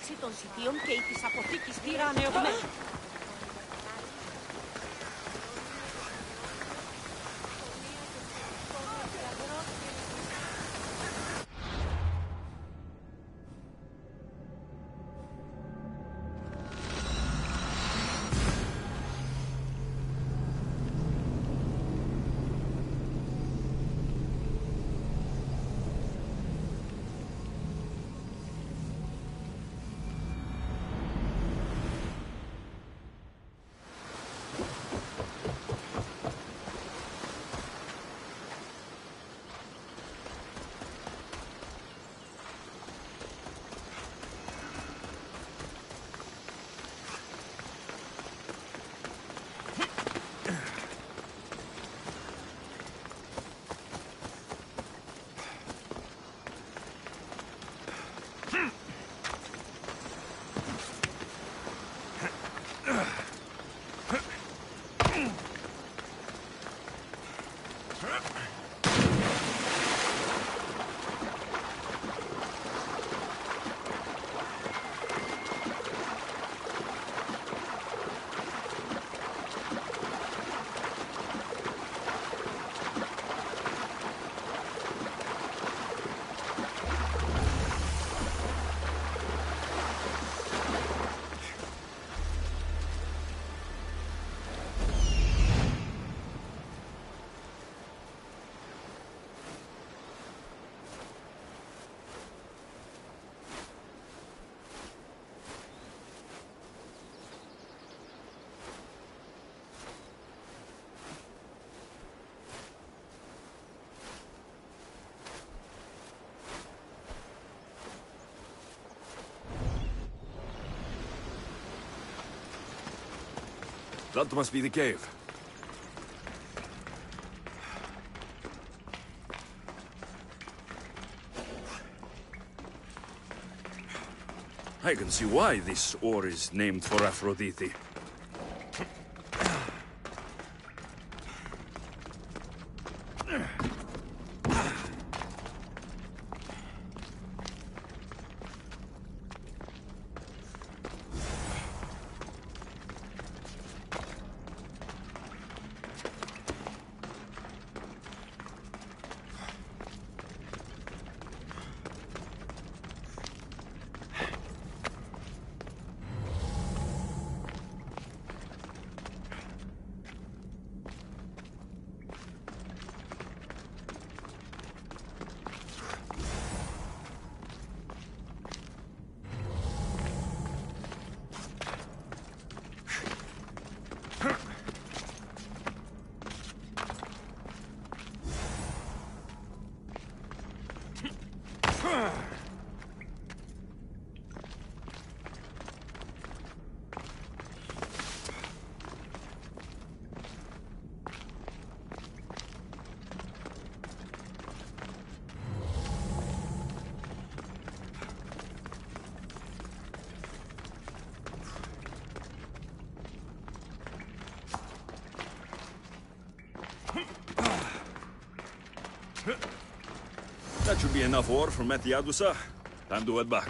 μεταξύ των σιτίων και η της αποθήκης πήρα ανεωγμένη. That must be the cave. I can see why this ore is named for Aphrodite. That should be enough ore for Methiadusa. Time to head back.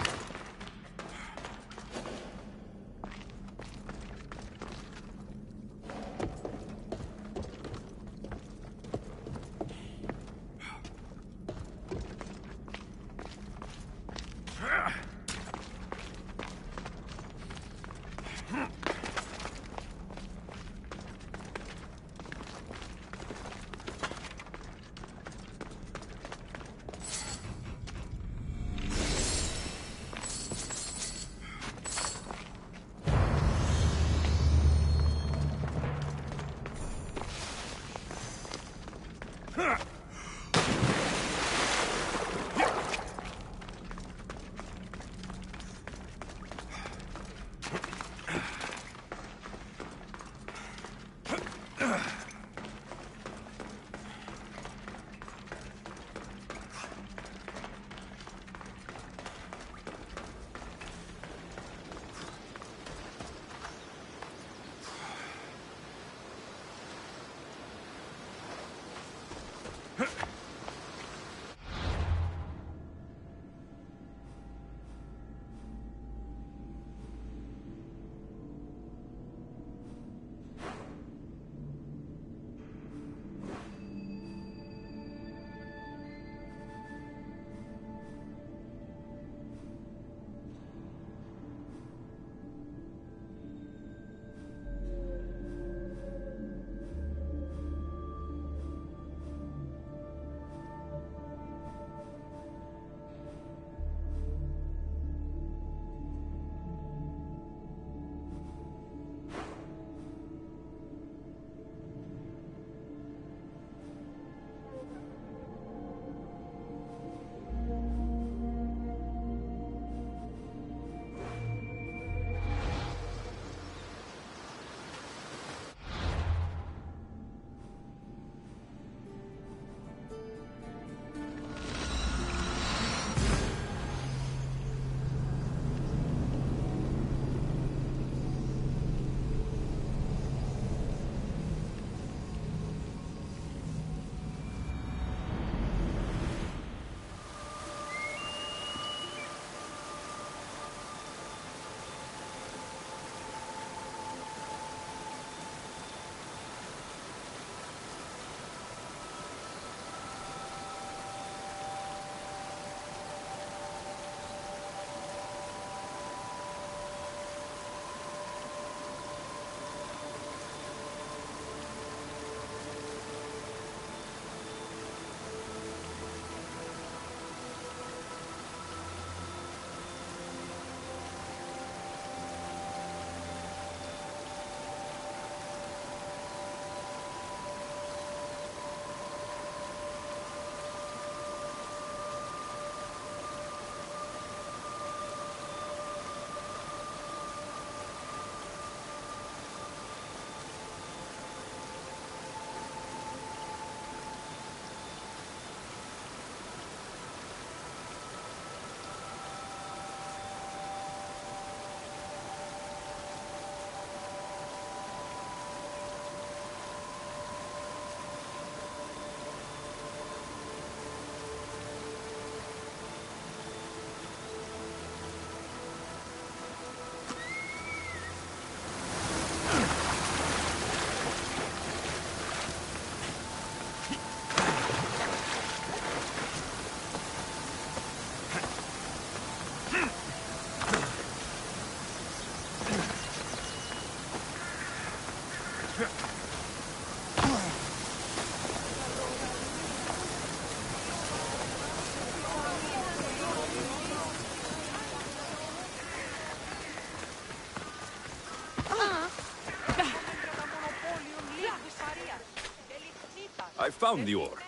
found the ore.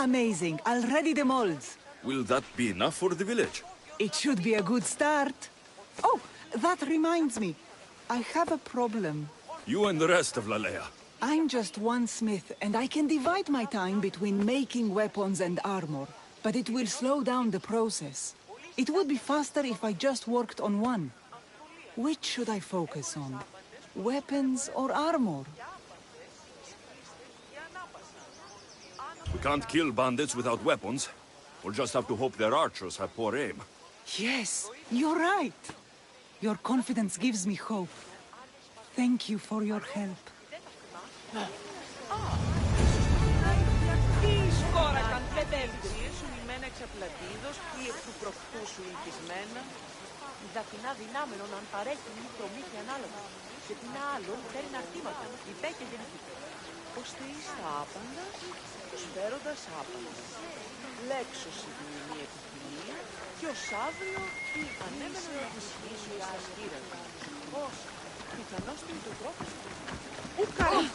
Amazing. I'll ready the molds. Will that be enough for the village? It should be a good start. Oh, that reminds me. I have a problem. You and the rest of Lalea. I'm just one smith, and I can divide my time between making weapons and armor. But it will slow down the process. It would be faster if I just worked on one. Which should I focus on? Weapons or armor? We can't kill bandits without weapons. We'll just have to hope their archers have poor aim. Yes, you're right. Your confidence gives me hope. Thank you for your help. Τι σκόρακαν πεντέλτριες σου λιμένα εξαπλατίδος ή εκ του προχτού σου ηλικισμένα. Η δαφινά δυνάμενον αν παρέχει μικρό μύχη ανάλογα. Και την άλλον φέρει αρτήματα, υπέ και γεννηθείτε. Ώστε είσαι άπαντας, προσφέροντας άπαντας. Λέξος η δυναμή επιχειρία και ο Σάβλο ή ανέμενα να ενισχύσει ο ασκήρας. Πώς, πιθανώς του το τρόπο. Ουκαρί!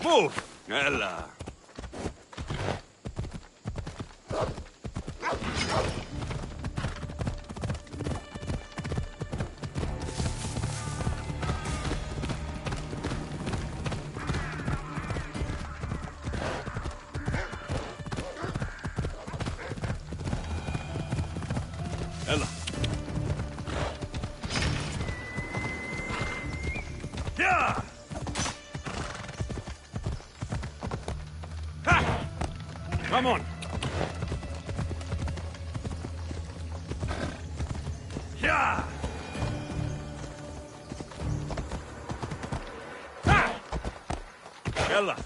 Move! Έλα! Έλα! Yeah! Come on! Yeah! Ha! Yalla!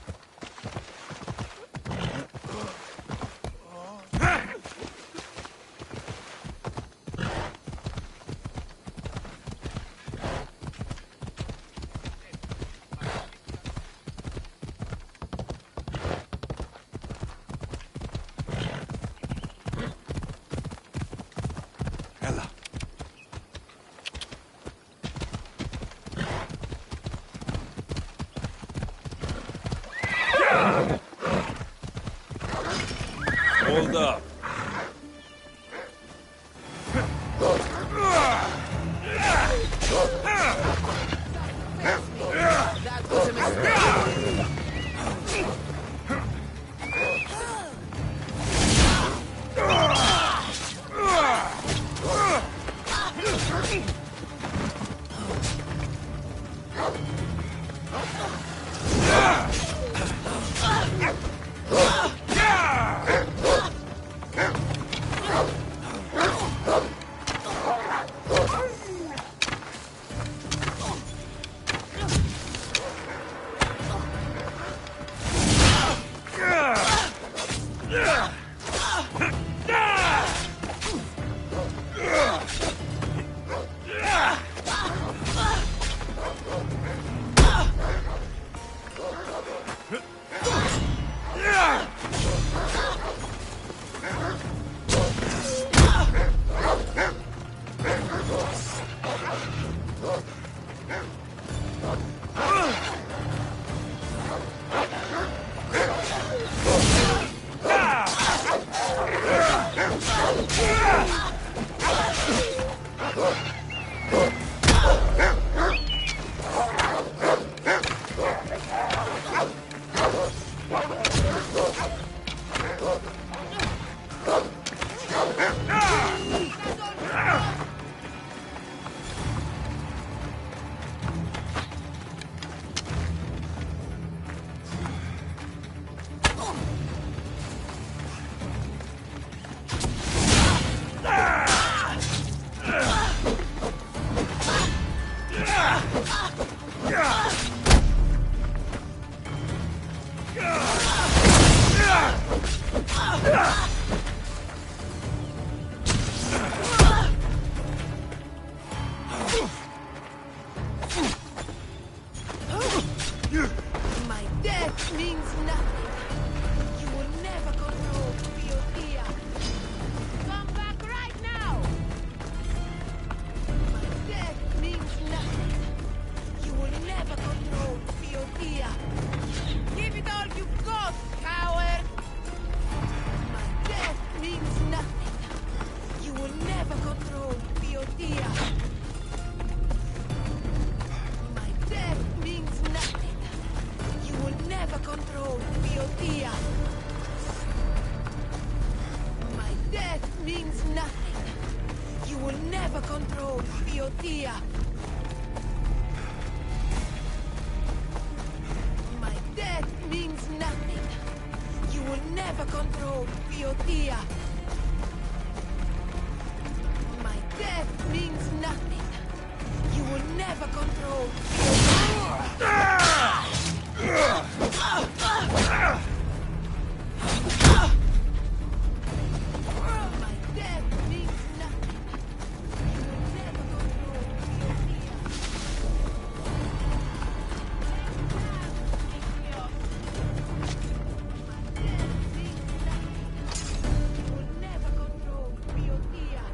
Hold up. That was a mistake. My death means nothing. You will never control Theotia. Come back right now! My death means nothing. You will never control Theotia. Give it all you've got, coward! My death means nothing. You will never control Theotia. My death means nothing. You will never control Theotia. My death means nothing. You will never control Theotia. My death means nothing. You will never control Theotia. My death means nothing. You will never control Theotia. My death means nothing. You will never control Theotia. My death means nothing. You will never control Theotia.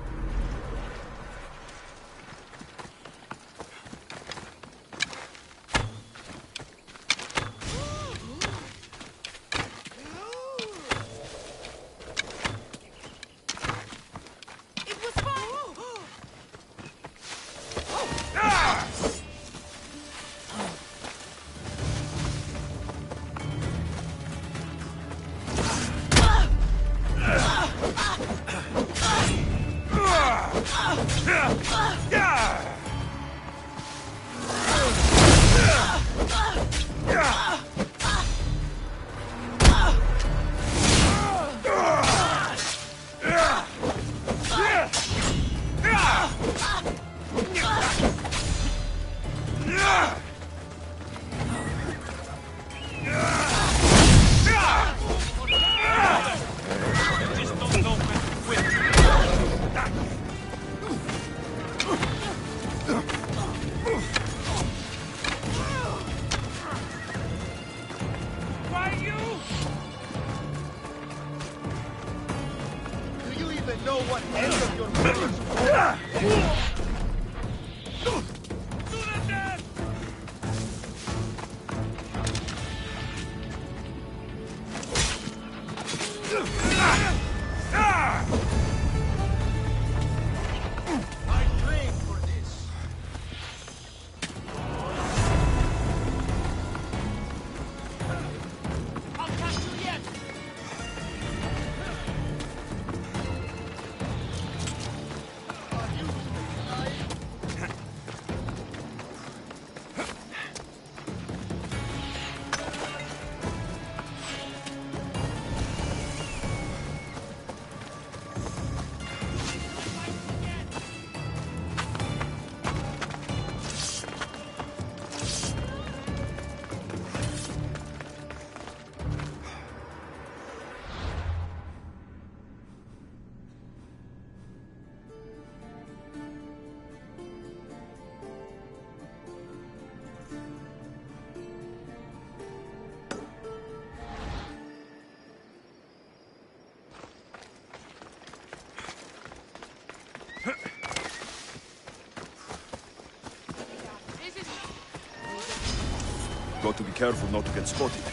got to be careful not to get spotted.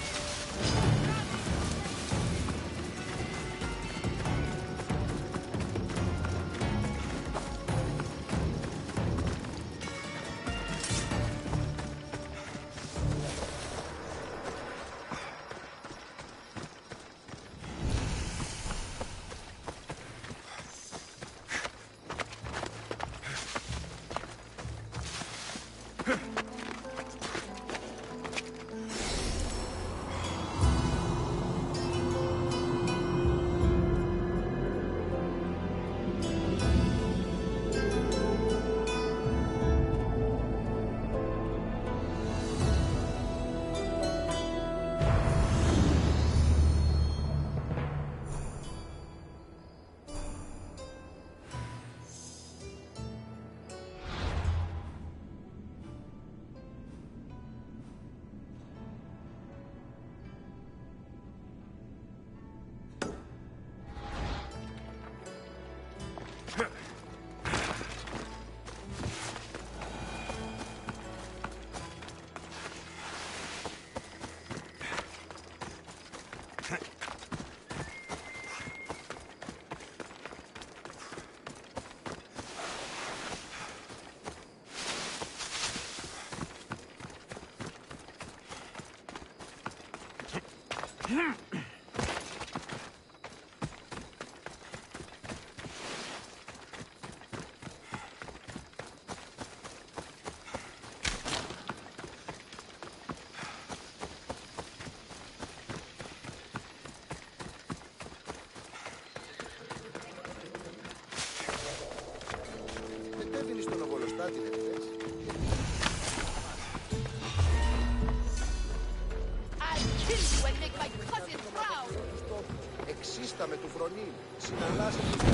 Εξίσταμε του Φρονίν. Συναλλάσσεται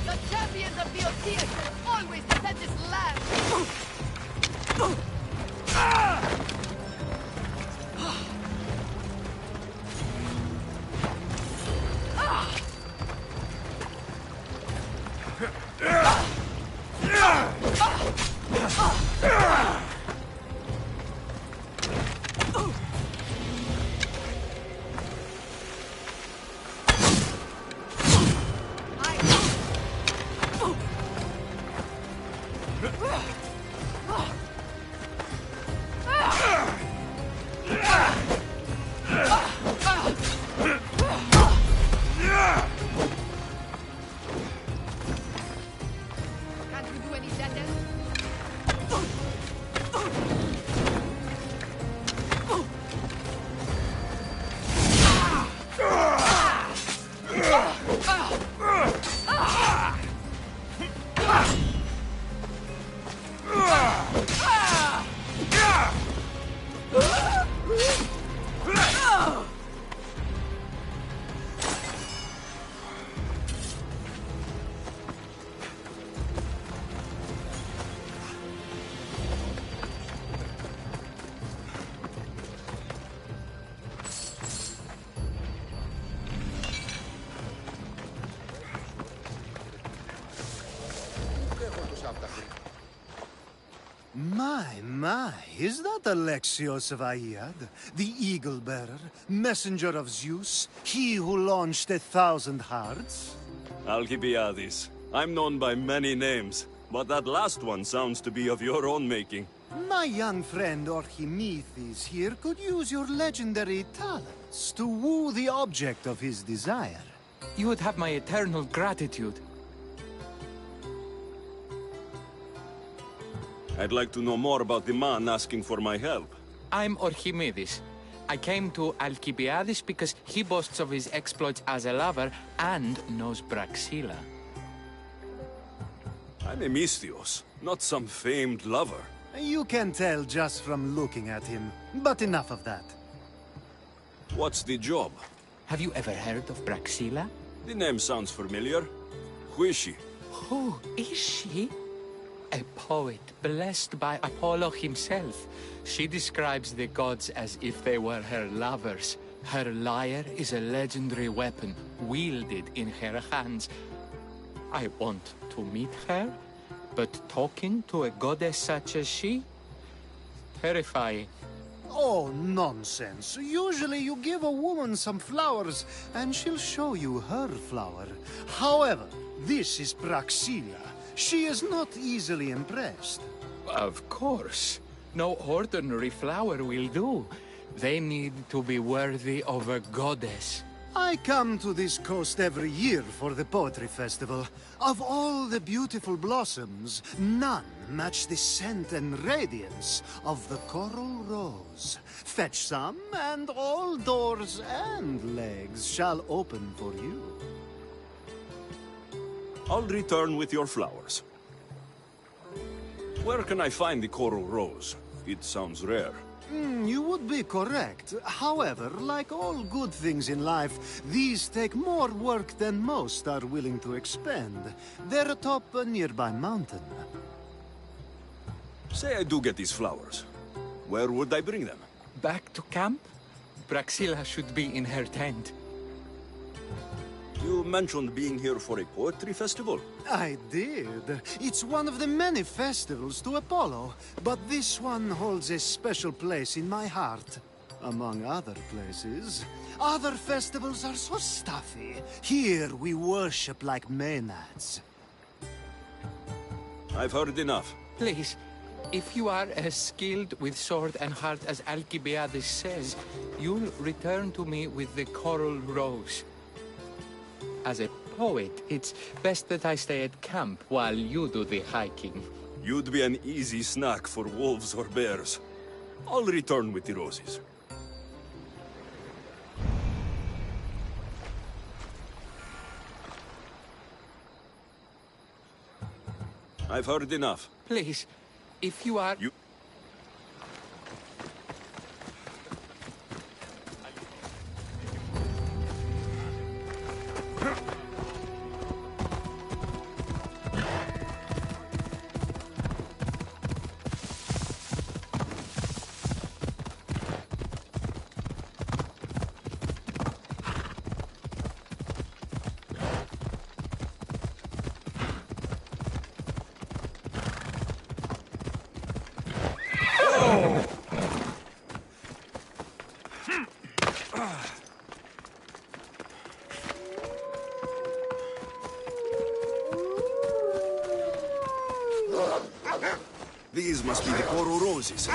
The champions of Boeotia should always defend this land! My, is that Alexios of Aiad, the Eagle-Bearer, messenger of Zeus, he who launched 1,000 hearts? Alcibiades. I'm known by many names, but that last one sounds to be of your own making. My young friend Orchimethes here could use your legendary talents to woo the object of his desire. You would have my eternal gratitude. I'd like to know more about the man asking for my help. I'm Orchimedes. I came to Alcibiades because he boasts of his exploits as a lover and knows Braxilla. I'm Misthios, not some famed lover. You can tell just from looking at him, but enough of that. What's the job? Have you ever heard of Braxilla? The name sounds familiar. Who is she? Who is she? a poet blessed by Apollo himself. She describes the gods as if they were her lovers. Her lyre is a legendary weapon, wielded in her hands. I want to meet her, but talking to a goddess such as she? Terrifying. Oh, nonsense. Usually you give a woman some flowers, and she'll show you her flower. However, this is Praxilla. She is not easily impressed. Of course. No ordinary flower will do. They need to be worthy of a goddess. I come to this coast every year for the Poetry Festival. Of all the beautiful blossoms, none match the scent and radiance of the coral rose. Fetch some, and all doors and legs shall open for you. I'll return with your flowers. Where can I find the coral rose? It sounds rare. You would be correct. However, like all good things in life, these take more work than most are willing to expend. They're atop a nearby mountain. Say I do get these flowers. Where would I bring them? Back to camp? Praxilla should be in her tent. You mentioned being here for a poetry festival. I did. It's one of the many festivals to Apollo, but this one holds a special place in my heart. Among other places. Other festivals are so stuffy. Here we worship like Maenads. I've heard enough. Please, if you are as skilled with sword and heart as Alcibiades says, you'll return to me with the coral rose. As a poet, it's best that I stay at camp while you do the hiking. You'd be an easy snack for wolves or bears. I'll return with the roses. I've heard enough. Please, if you are... These must be the coral roses.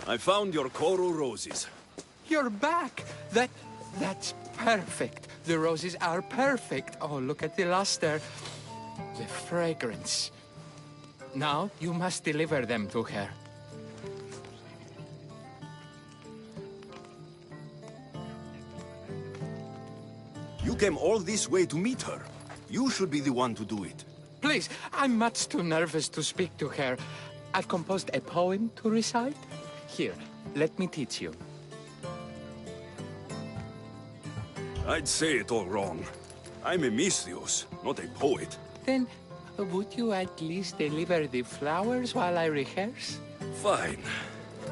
I found your coral roses. You're back! That's perfect. The roses are perfect. Oh, look at the luster. The fragrance. Now, you must deliver them to her. You came all this way to meet her. You should be the one to do it. Please, I'm much too nervous to speak to her. I've composed a poem to recite. Here, let me teach you. I'd say it all wrong. I'm a Misthios, not a poet. Then, would you at least deliver the flowers while I rehearse? Fine.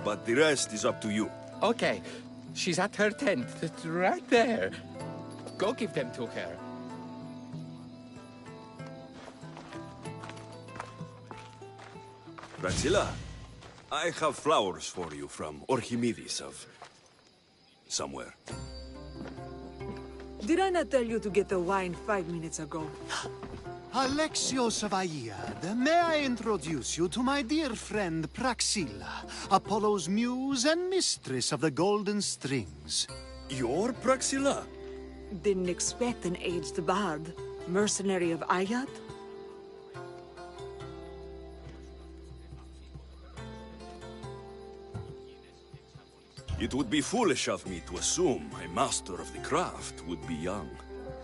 But the rest is up to you. Okay. She's at her tent, right there. Go give them to her. Praxilla, I have flowers for you from Orchimedes of... somewhere. Did I not tell you to get the wine 5 minutes ago? Alexios of Aiad, may I introduce you to my dear friend Praxilla, Apollo's muse and mistress of the golden strings. You're Praxilla? Didn't expect an aged bard. Mercenary of Aiad? It would be foolish of me to assume a master of the craft would be young.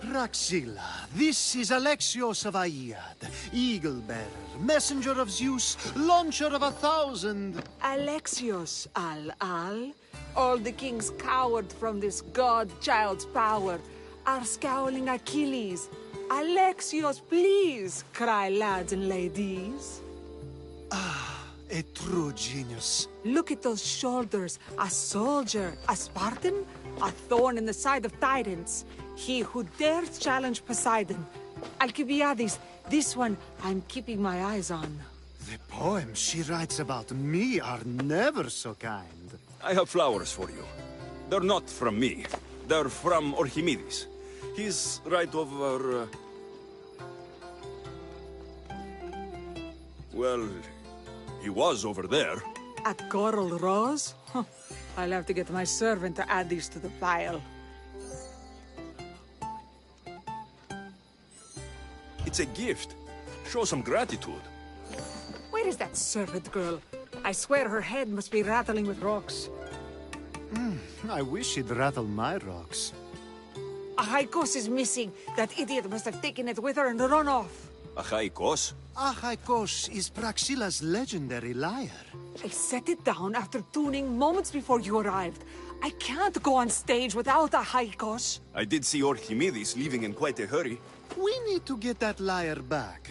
Praxilla, this is Alexios of Aiad, Eagle-bearer, messenger of Zeus, launcher of 1,000... Alexios, Al. All the kings cowered from this god-child's power. Are scowling Achilles. Alexios, please, cry lads and ladies. A true genius. Look at those shoulders. A soldier, a Spartan, a thorn in the side of titans. He who dares challenge Poseidon. Alcibiades, this one I'm keeping my eyes on. The poems she writes about me are never so kind. I have flowers for you. They're not from me. They're from Orchimedes. He's right over... Well, he was over there. At Coral Rose? Huh. I'll have to get my servant to add these to the pile. It's a gift. Show some gratitude. Where is that servant girl? I swear her head must be rattling with rocks. I wish she'd rattle my rocks. Achaikos is missing. That idiot must have taken it with her and run off. Achaikos? Achaikos is Praxilla's legendary lyre. I set it down after tuning moments before you arrived. I can't go on stage without Achaikos. I did see Orchimedes leaving in quite a hurry. We need to get that lyre back.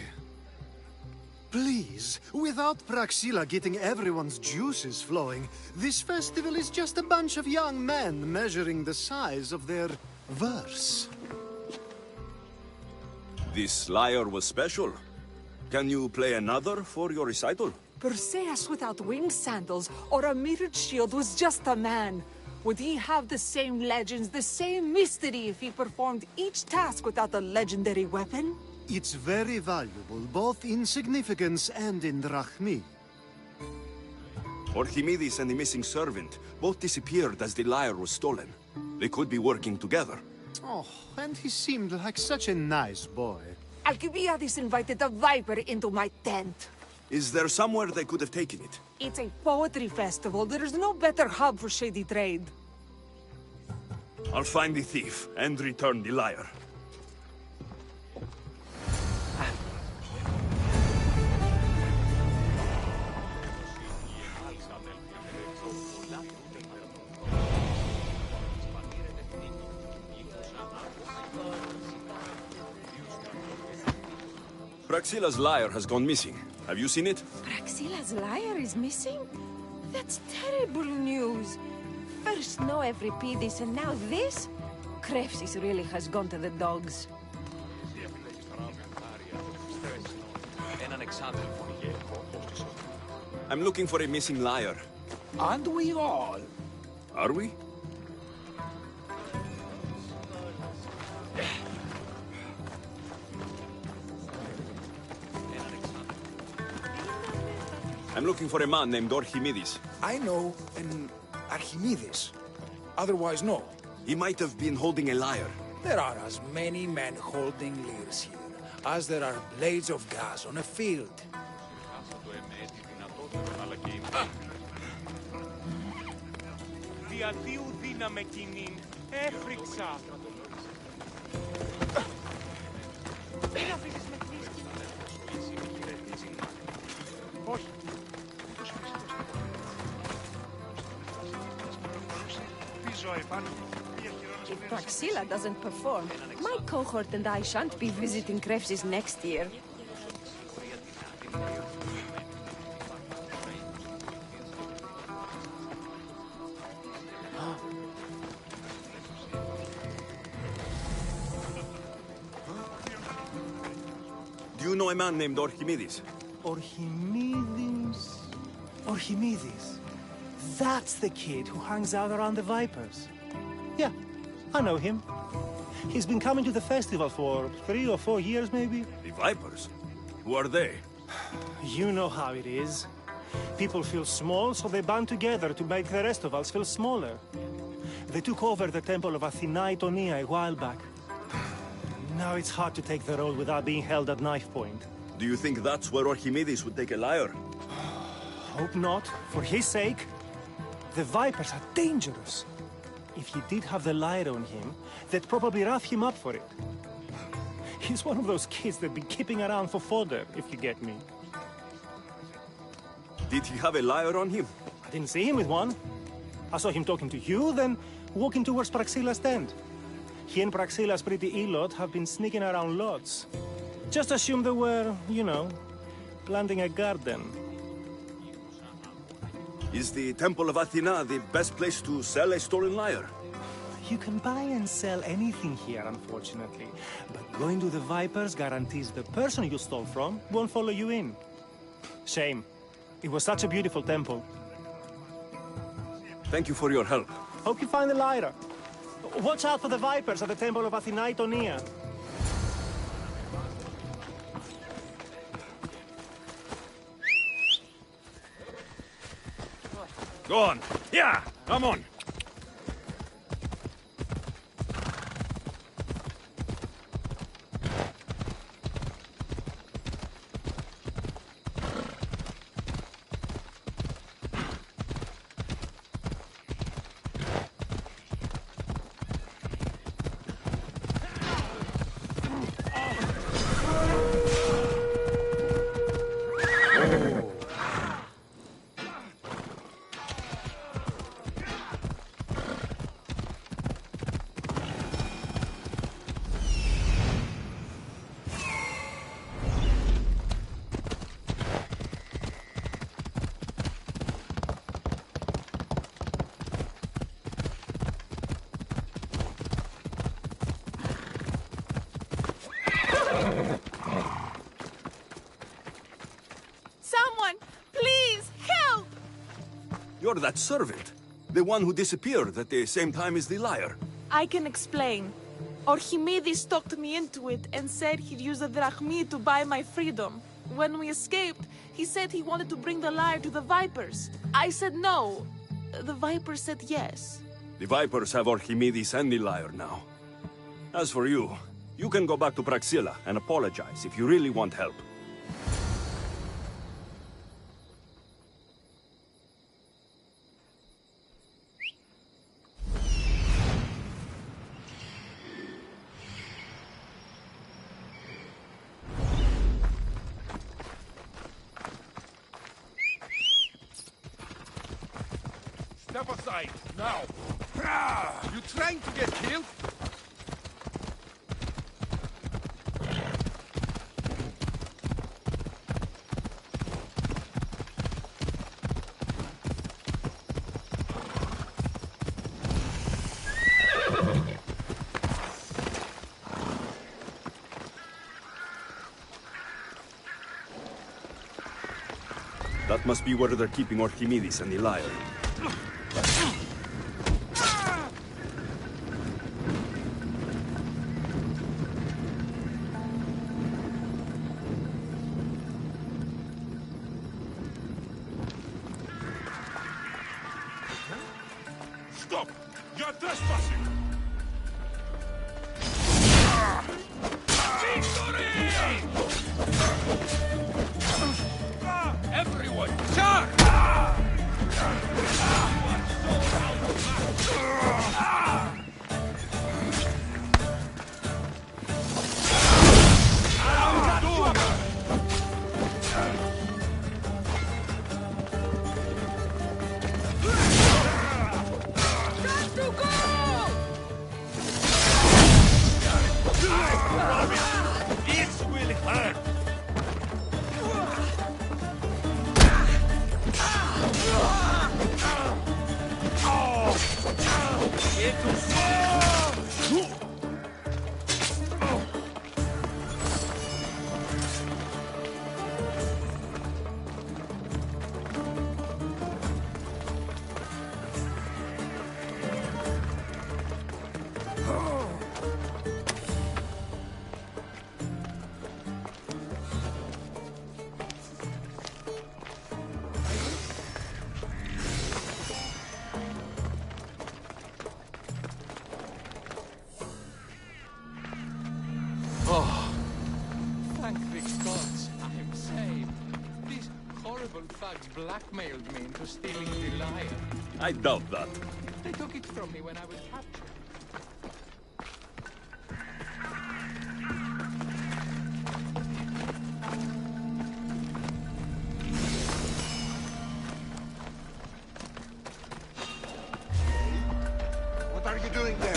Please, without Praxilla getting everyone's juices flowing, this festival is just a bunch of young men measuring the size of their verse. This lyre was special. Can you play another for your recital? Perseus without winged sandals or a mirrored shield was just a man. Would he have the same legends, the same mystery if he performed each task without a legendary weapon? It's very valuable, both in significance and in drachmi. Orchimedes and the missing servant both disappeared as the lyre was stolen. They could be working together. Oh, and he seemed like such a nice boy. Alcibiades invited a viper into my tent. Is there somewhere they could have taken it? It's a poetry festival. There's no better hub for shady trade. I'll find the thief and return the lyre. Praxilla's lyre has gone missing. Have you seen it? Praxilla's lyre is missing? That's terrible news. First no Euripides and now this? Krepsis really has gone to the dogs. I'm looking for a missing lyre. Aren't we all? Are we? I'm looking for a man named Orchimedes. I know an Archimedes. Otherwise, no. He might have been holding a lyre. There are as many men holding lyres here as there are blades of grass on a field. Διαδίου δύναμε κοινήν, έφρυξα. Μην αφήσεις με θλίψη. Όχι, If Praxilla doesn't perform, my cohort and I shan't be visiting Krefsis next year. Do you know a man named Archimedes? Archimedes? Archimedes. That's the kid who hangs out around the Vipers. Yeah, I know him. He's been coming to the festival for 3 or 4 years, maybe. The Vipers? Who are they? You know how it is. People feel small, so they band together to make the rest of us feel smaller. They took over the Temple of Athena Itonia a while back. Now it's hard to take the role without being held at knife point. Do you think that's where Archimedes would take a liar? Hope not. For his sake. The Vipers are dangerous. If he did have the lyre on him, they'd probably rough him up for it. He's one of those kids they'd be keeping around for fodder, if you get me. Did he have a lyre on him? I didn't see him with one. I saw him talking to you, then walking towards Praxilla's tent. He and Praxilla's pretty Elot have been sneaking around lots. Just assume they were, you know, planting a garden. Is the Temple of Athena the best place to sell a stolen lyre? You can buy and sell anything here, unfortunately. But going to the Vipers guarantees the person you stole from won't follow you in. Shame. It was such a beautiful temple. Thank you for your help. Hope you find the lyre. Watch out for the Vipers at the Temple of Athena Itonia. Go on. Yeah, come on. You're that servant. The one who disappeared at the same time as the lyre. I can explain. Archimedes talked me into it and said he'd use the drachmi to buy my freedom. When we escaped, he said he wanted to bring the lyre to the Vipers. I said no. The Vipers said yes. The Vipers have Archimedes and the lyre now. As for you, you can go back to Praxilla and apologize if you really want help. Step aside, now! You trying to get killed? That must be where they're keeping Archimedes and the lyre. Stop! You're trespassing! Everyone, charge! Got to go! Oh, thank the gods, I'm saved. These horrible thugs blackmailed me into stealing the lyre. I doubt that. They took it from me when I was captured. What are you doing there?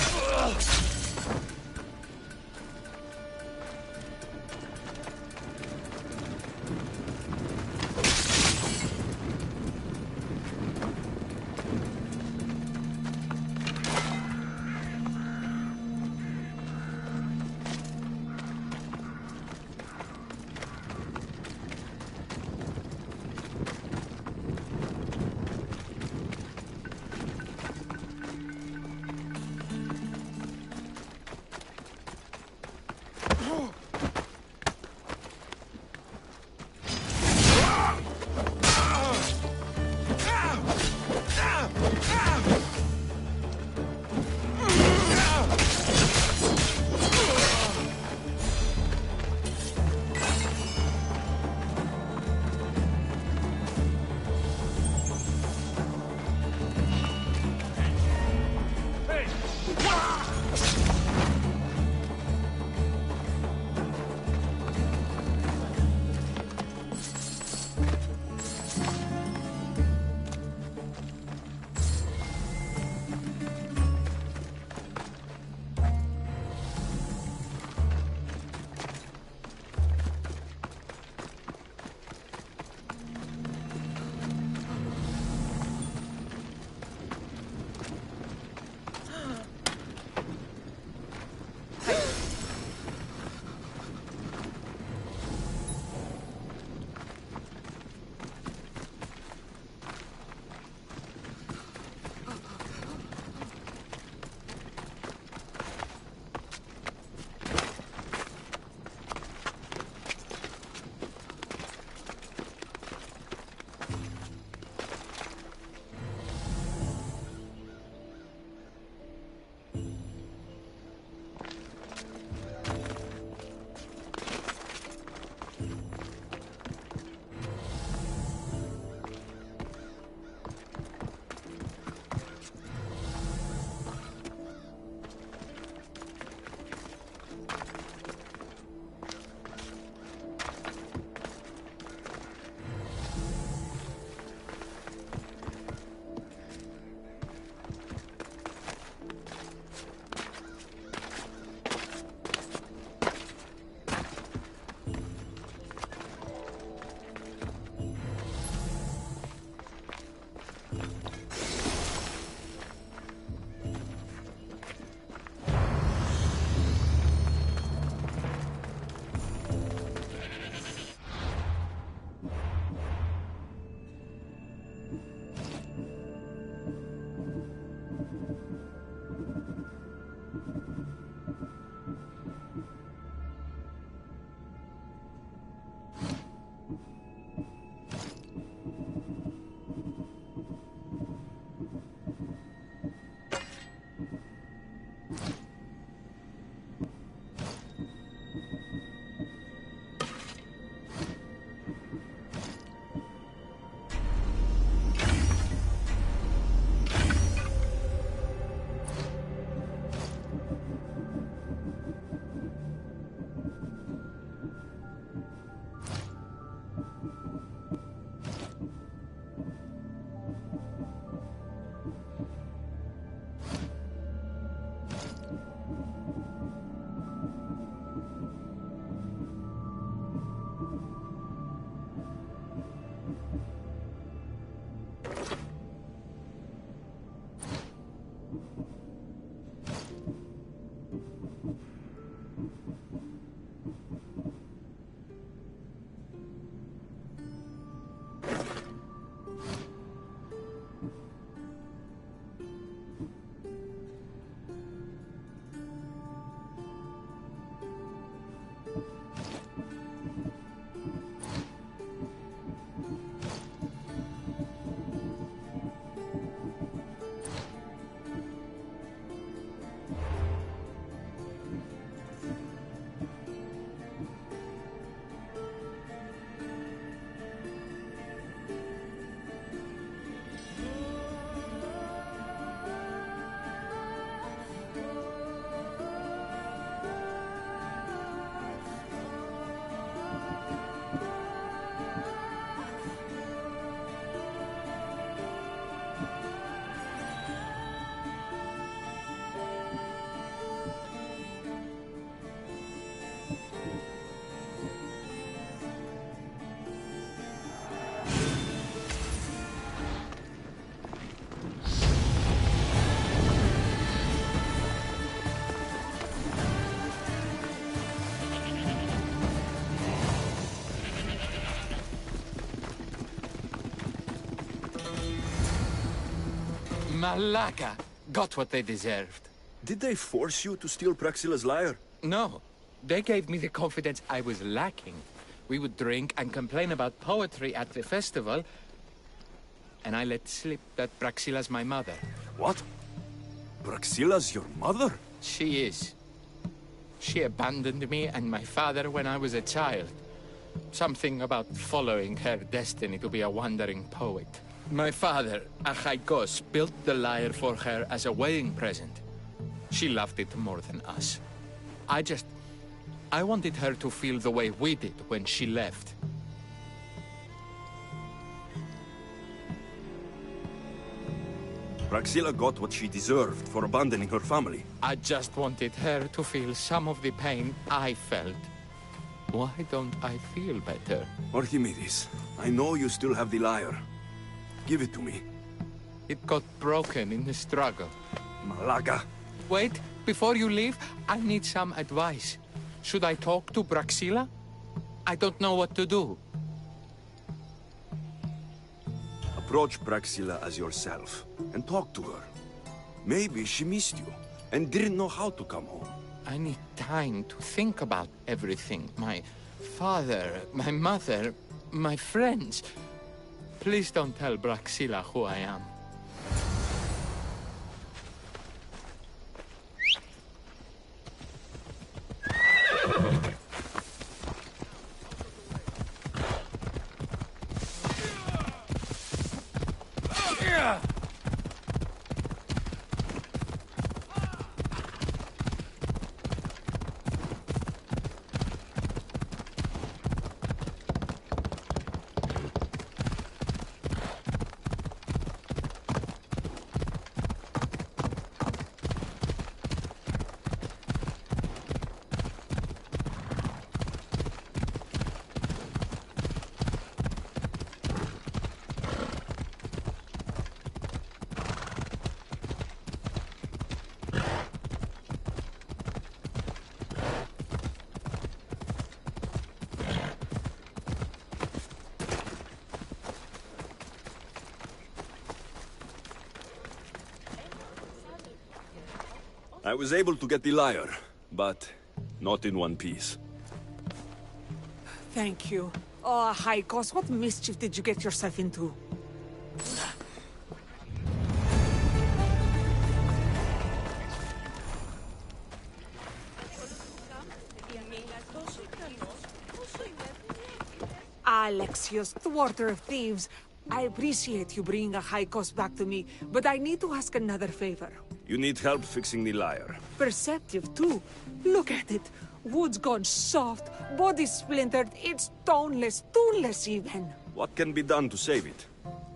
Malaga got what they deserved. Did they force you to steal Praxilla's lyre? No. They gave me the confidence I was lacking. We would drink and complain about poetry at the festival, and I let slip that Praxilla's my mother. What? Praxilla's your mother? She is. She abandoned me and my father when I was a child. Something about following her destiny to be a wandering poet. My father, Achaikos, built the lyre for her as a wedding present. She loved it more than us. I wanted her to feel the way we did when she left. Praxilla got what she deserved for abandoning her family. I just wanted her to feel some of the pain I felt. Why don't I feel better? Archimedes, I know you still have the lyre. Give it to me. It got broken in the struggle. Malaga. Wait, before you leave, I need some advice. Should I talk to Praxilla? I don't know what to do. Approach Praxilla as yourself, and talk to her. Maybe she missed you, and didn't know how to come home. I need time to think about everything. My father, my mother, my friends. Please don't tell Praxilla who I am. I was able to get the lyre, but not in one piece. Thank you. Oh, Haikos, what mischief did you get yourself into? Alexios, thwarter of thieves. I appreciate you bringing Haikos back to me, but I need to ask another favor. You need help fixing the lyre. Perceptive, too. Look at it. Wood's gone soft, body splintered, it's toneless, tuneless even. What can be done to save it?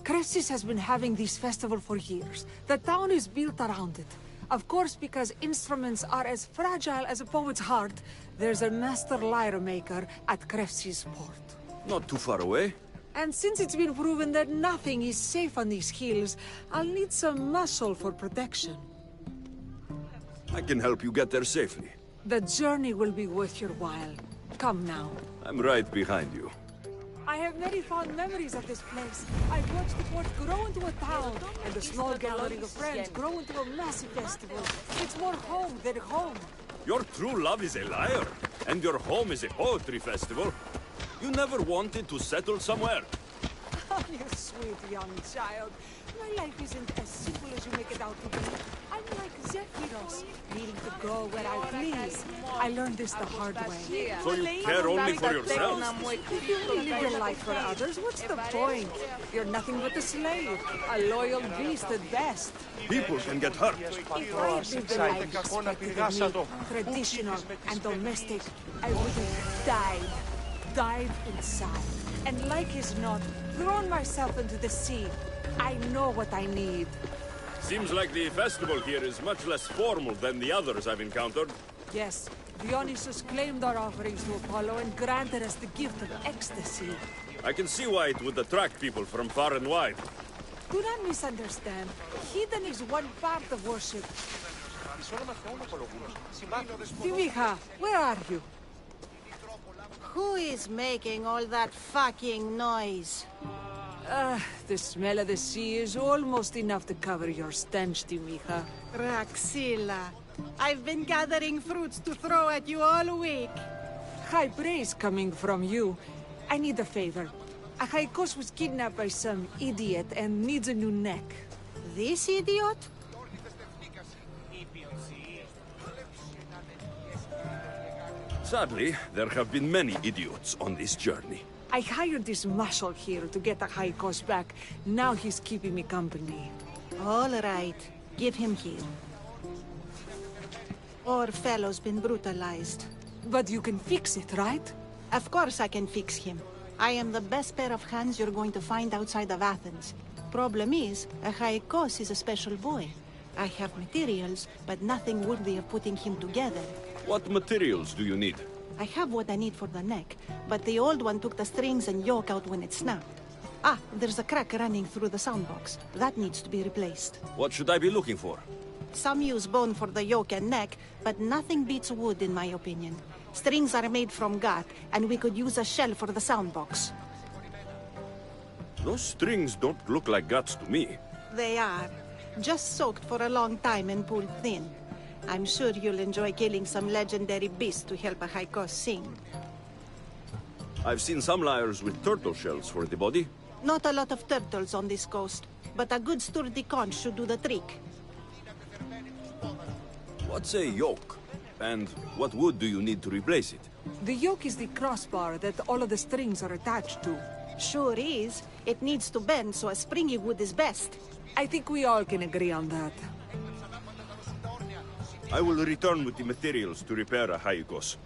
Cressis has been having this festival for years. The town is built around it. Of course, because instruments are as fragile as a poet's heart, there's a master lyre maker at Cressis port. Not too far away. And since it's been proven that nothing is safe on these hills, I'll need some muscle for protection. I can help you get there safely. The journey will be worth your while. Come now. I'm right behind you. I have very fond memories of this place. I've watched the port grow into a town, and the small gathering of friends grow into a massive festival. It's more home than home. Your true love is a lyre, and your home is a poetry festival. You never wanted to settle somewhere. Oh, you sweet young child. My life isn't as simple as you make it out to be. I'm like Zephyros, needing to go where I please. I learned this the hard way. So you care only for yourself? If you only live your life for others, what's the point? You're nothing but a slave, a loyal beast at best. People can get hurt. If I had lived the life expected of me, traditional and domestic, I would have died inside. And like as not, thrown myself into the sea. I know what I need. Seems like the festival here is much less formal than the others I've encountered. Yes, Dionysus claimed our offerings to Apollo and granted us the gift of ecstasy. I can see why it would attract people from far and wide. Do not misunderstand. Heathen is one part of worship. Dimiha, where are you? Who is making all that fucking noise? The smell of the sea is almost enough to cover your stench, Timiha. Praxilla, I've been gathering fruits to throw at you all week. High praise coming from you. I need a favor. Achaikos was kidnapped by some idiot and needs a new neck. This idiot? Sadly, there have been many idiots on this journey. I hired this muscle here to get Achaikos back. Now he's keeping me company. All right. Give him here. Our fellow's been brutalized. But you can fix it, right? Of course I can fix him. I am the best pair of hands you're going to find outside of Athens. Problem is, Achaikos is a special boy. I have materials, but nothing worthy of putting him together. What materials do you need? I have what I need for the neck, but the old one took the strings and yoke out when it snapped. Ah, there's a crack running through the soundbox. That needs to be replaced. What should I be looking for? Some use bone for the yoke and neck, but nothing beats wood in my opinion. Strings are made from gut, and we could use a shell for the soundbox. Those strings don't look like guts to me. They are. Just soaked for a long time and pulled thin. I'm sure you'll enjoy killing some legendary beast to help Achaikos sing. I've seen some lyres with turtle shells for the body. Not a lot of turtles on this coast, but a good sturdy conch should do the trick. What's a yoke? And what wood do you need to replace it? The yoke is the crossbar that all of the strings are attached to. Sure is. It needs to bend, so a springy wood is best. I think we all can agree on that. I will return with the materials to repair Achaikos.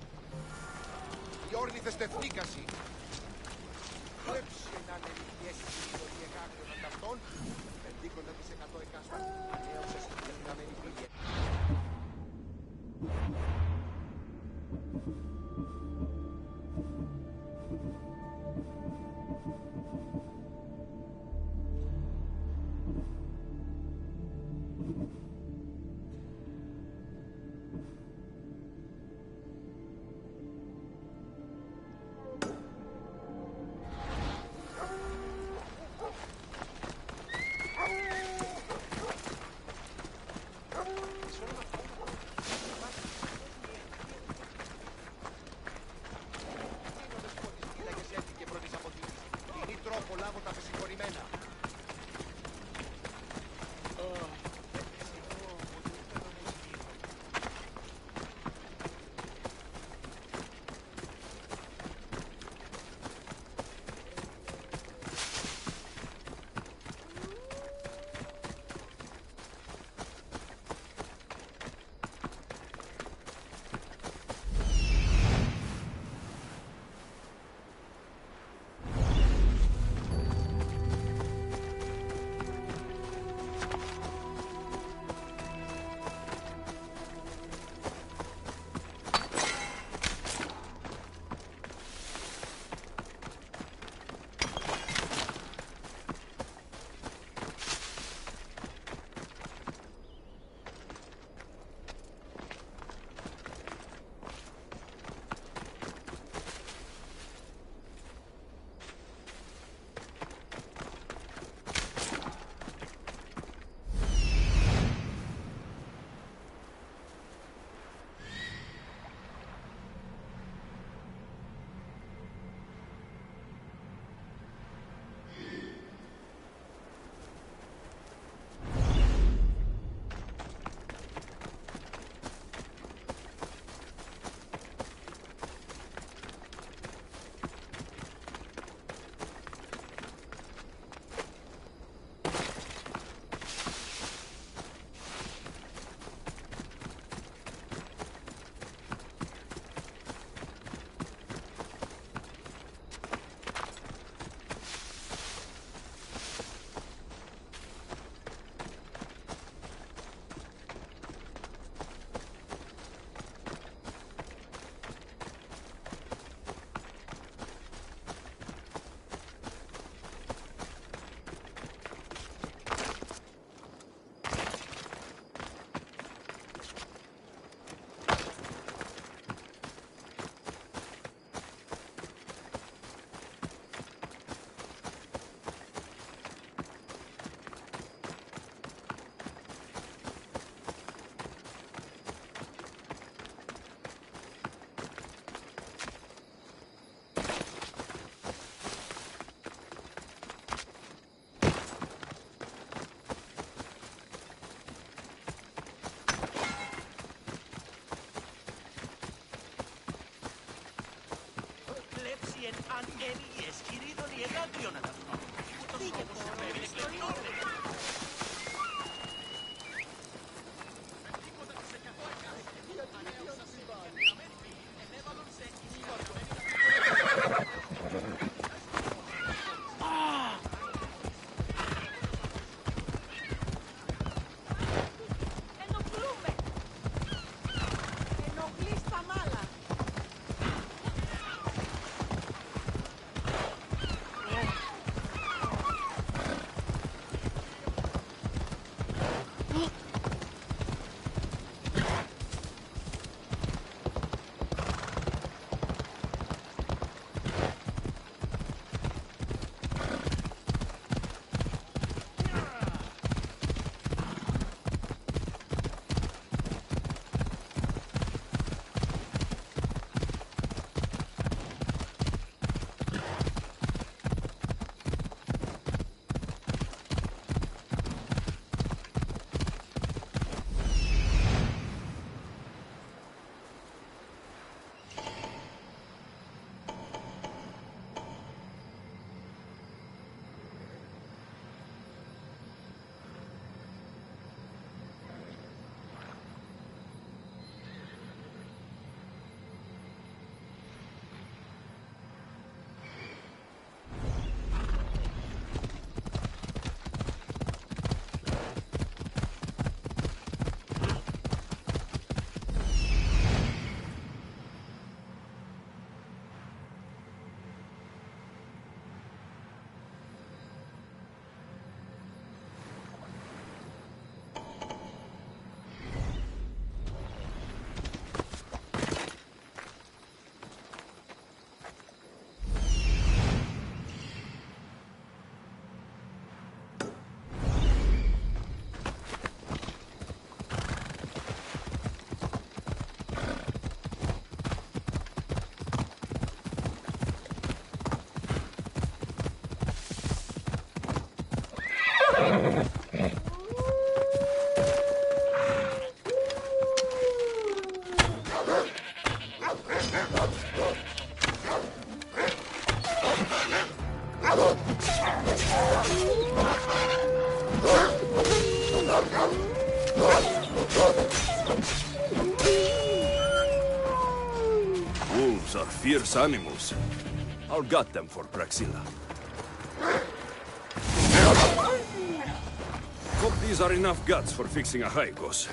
Αν ένιγες κυρίδον η ενάντιον αδερφών. Ούτως όπως συμβαίνει εκλεπτώνει. Wolves are fierce animals. I'll gut them for Praxilla. Hope these are enough guts for fixing a Haikos.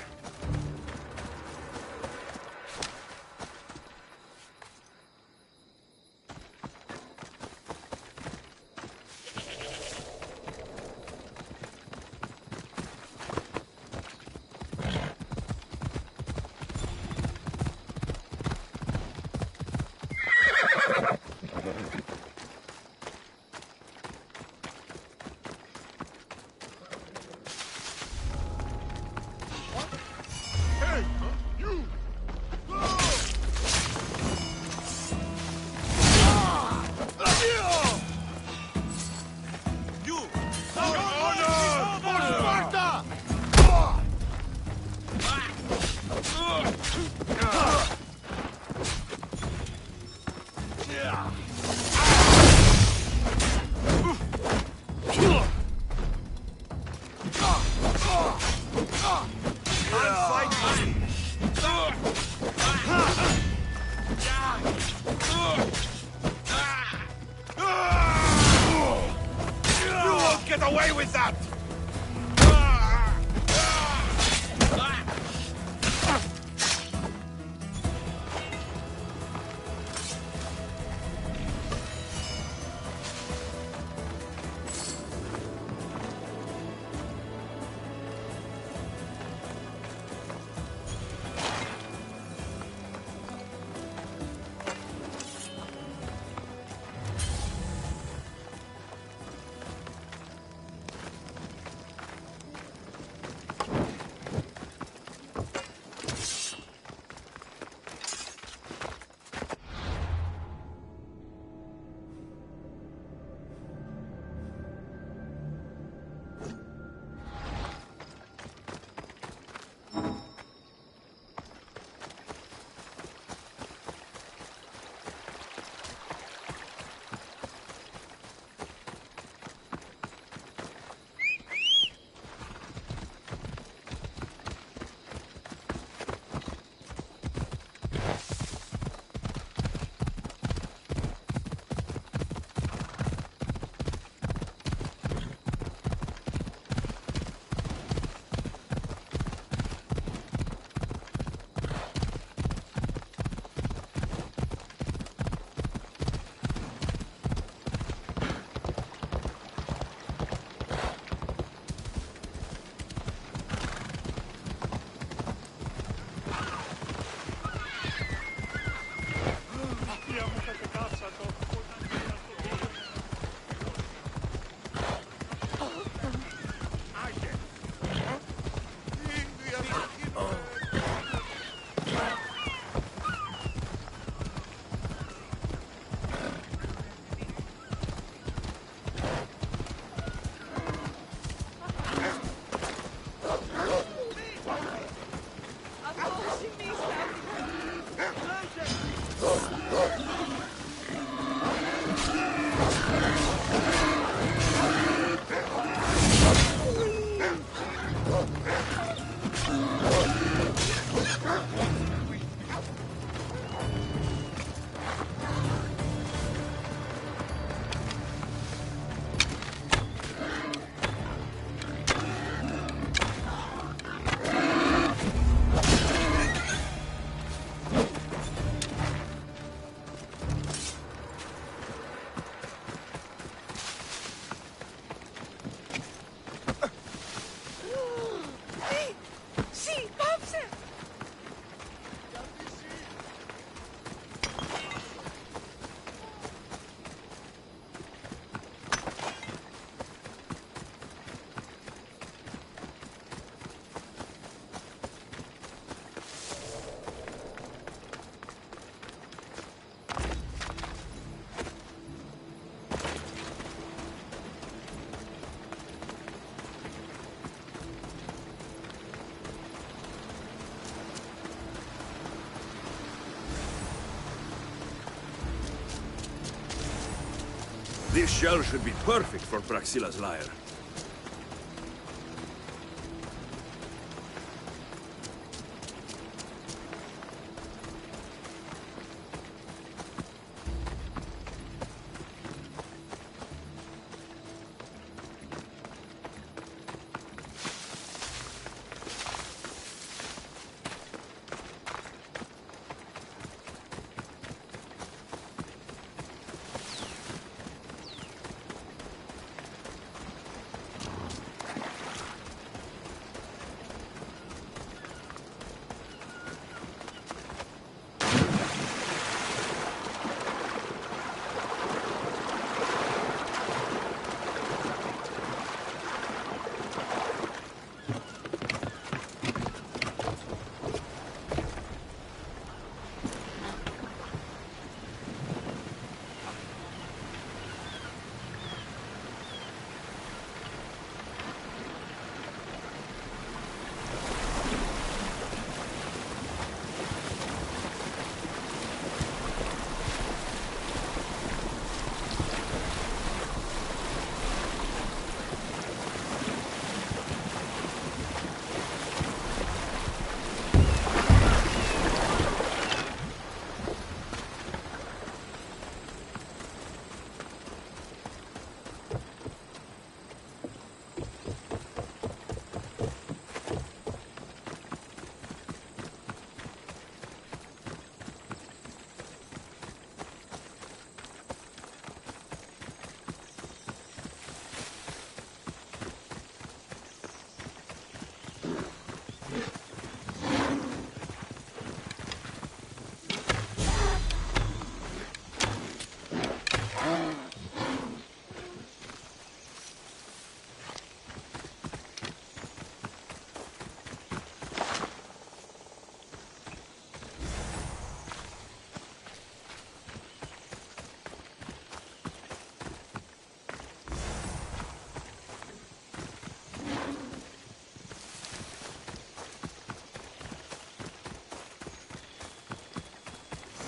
This shell should be perfect for Praxilla's lyre.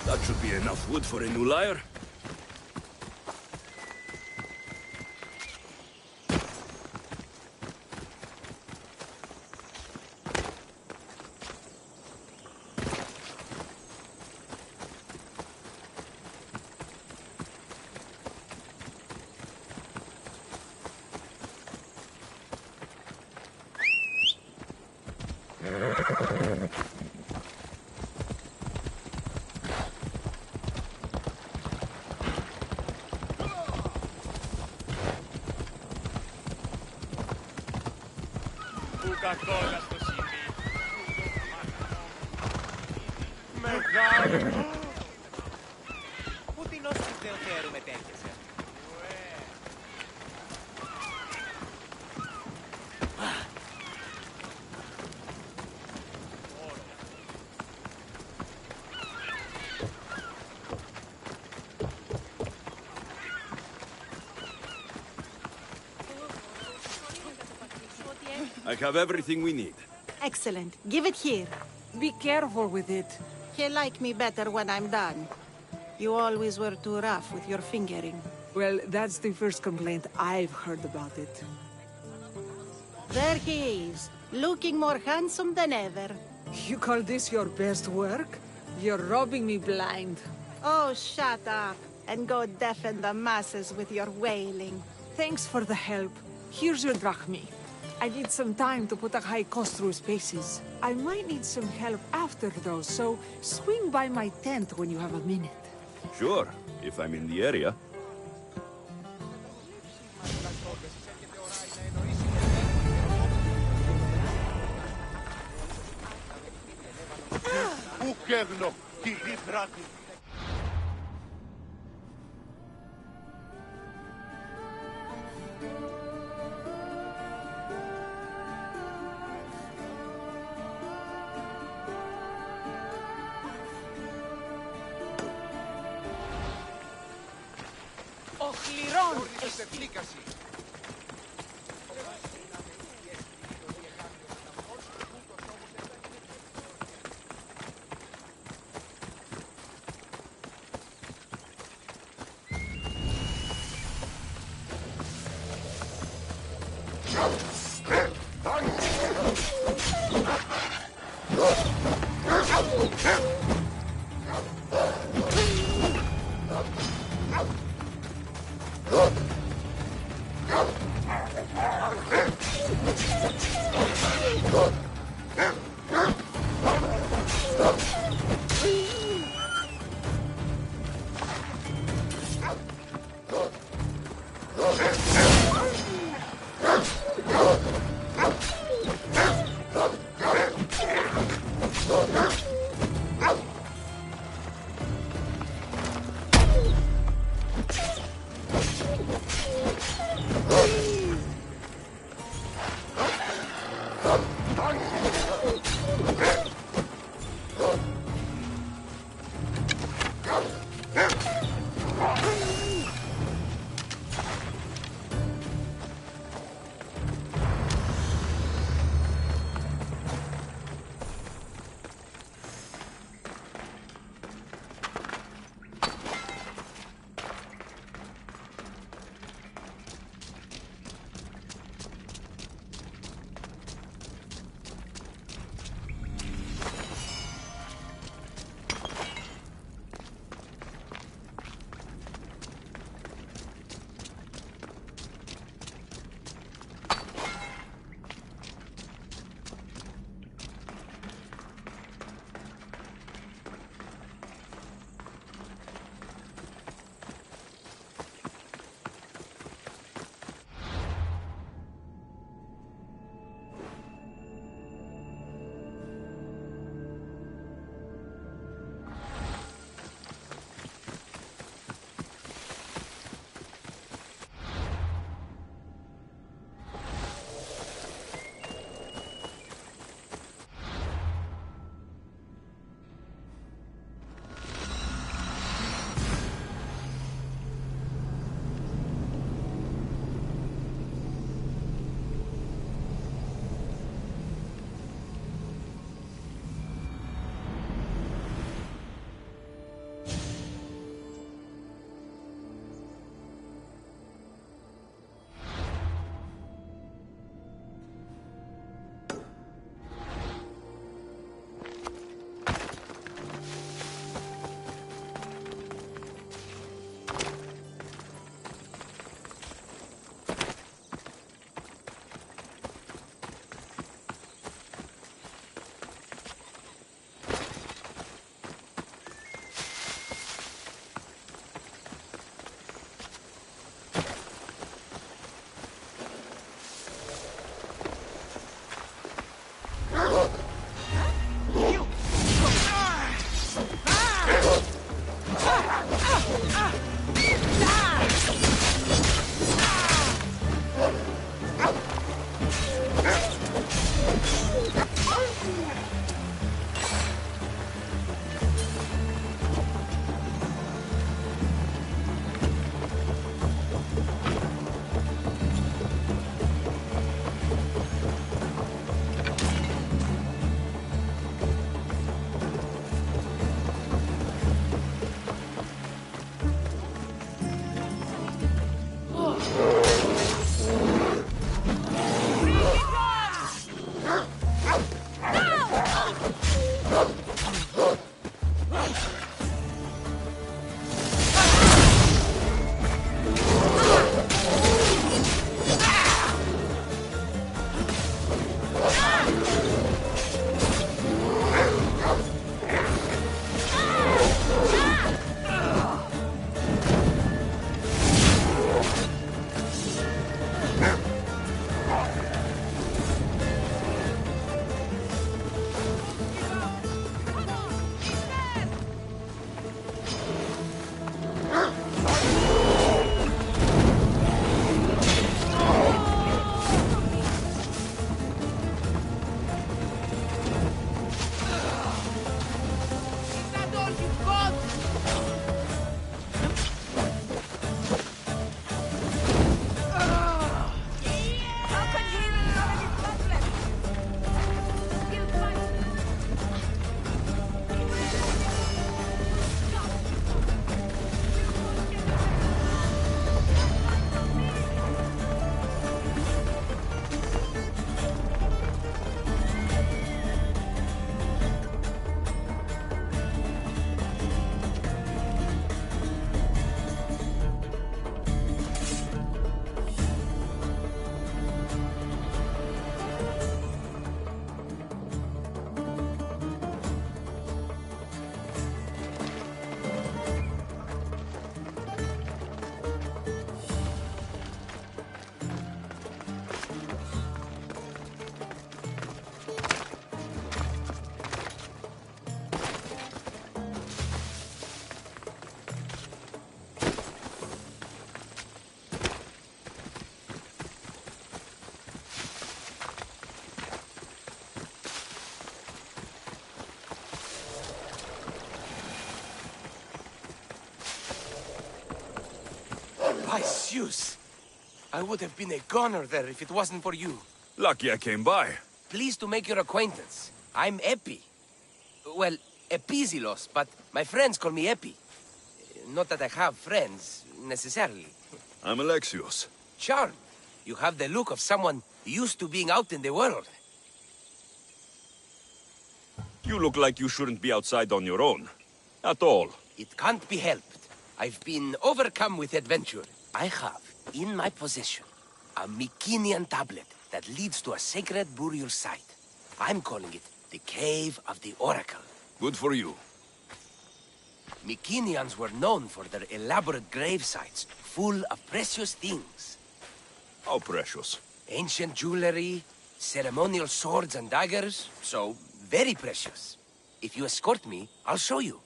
That should be enough wood for a new lyre. Coca-Cola στο σημείο. Μεγάλο. Πού την όσοι δεν φέρουμε τέχεσαι. I have everything we need. Excellent. Give it here. Be careful with it. He'll like me better when I'm done. You always were too rough with your fingering. Well, that's the first complaint I've heard about it. There he is, looking more handsome than ever. You call this your best work? You're robbing me blind. Oh, shut up, and go deafen the masses with your wailing. Thanks for the help. Here's your drachmi. I need some time to put a high cost through spaces. I might need some help after though, so swing by my tent when you have a minute. Sure, if I'm in the area. Πού καίγνω, κυρία Φράτη. By Zeus! I would have been a goner there if it wasn't for you. Lucky I came by. Pleased to make your acquaintance. I'm Epi. Well, Epizilos, but my friends call me Epi. Not that I have friends, necessarily. I'm Alexios. Charmed. You have the look of someone used to being out in the world. You look like you shouldn't be outside on your own. At all. It can't be helped. I've been overcome with adventure. I have, in my possession, a Mycenaean tablet that leads to a sacred burial site. I'm calling it the Cave of the Oracle. Good for you. Mycenaeans were known for their elaborate grave sites, full of precious things. How precious? Ancient jewelry, ceremonial swords and daggers, so very precious. If you escort me, I'll show you.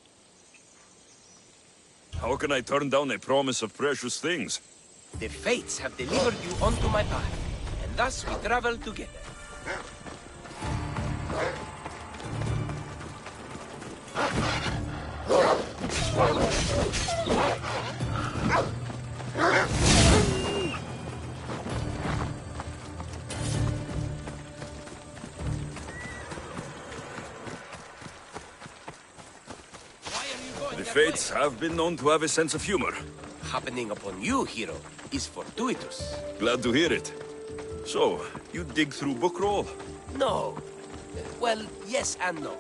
How can I turn down a promise of precious things? The fates have delivered you onto my path, and thus we travel together. The fates have been known to have a sense of humor. Happening upon you, hero, is fortuitous. Glad to hear it. So, you dig through bookroll? No. Well, yes and no.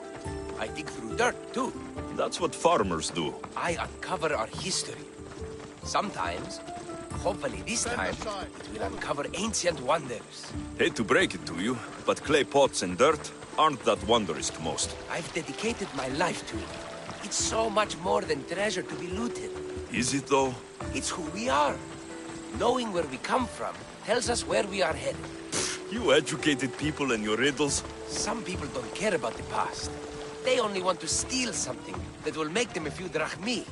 I dig through dirt, too. That's what farmers do. I uncover our history. Sometimes, hopefully this time, it will uncover ancient wonders. Hate to break it to you, but clay pots and dirt aren't that wondrous to most. I've dedicated my life to it. It's so much more than treasure to be looted. Is it, though? It's who we are. Knowing where we come from tells us where we are headed. You educated people and your riddles. Some people don't care about the past. They only want to steal something that will make them a few drachmi.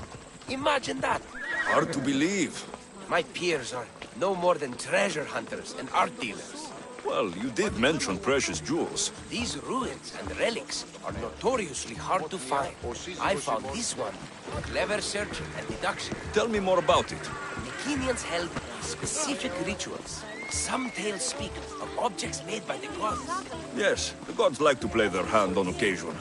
Imagine that. Hard to believe. My peers are no more than treasure hunters and art dealers. Well, you did mention precious jewels. These ruins and relics are notoriously hard to find. I found this one through clever searching and deduction. Tell me more about it. Mycenaeans held specific rituals. Some tales speak of objects made by the gods. Yes, the gods like to play their hand on occasion.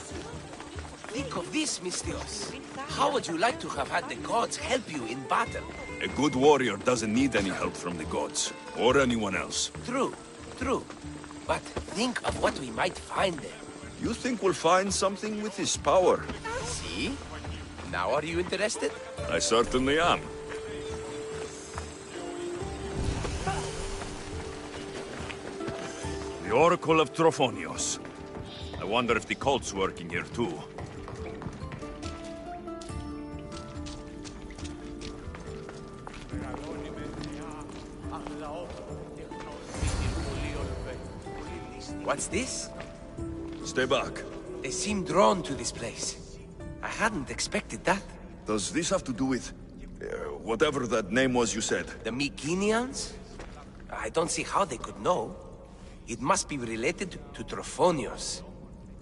Think of this, Mystios. How would you like to have had the gods help you in battle? A good warrior doesn't need any help from the gods, or anyone else. True. True. But think of what we might find there. You think we'll find something with his power? See? Now are you interested? I certainly am. The Oracle of Trophonios. I wonder if the cult's working here too. What's this? Stay back. They seem drawn to this place. I hadn't expected that. Does this have to do with... whatever that name was you said? The Mycenaeans? I don't see how they could know. It must be related to Trophonios.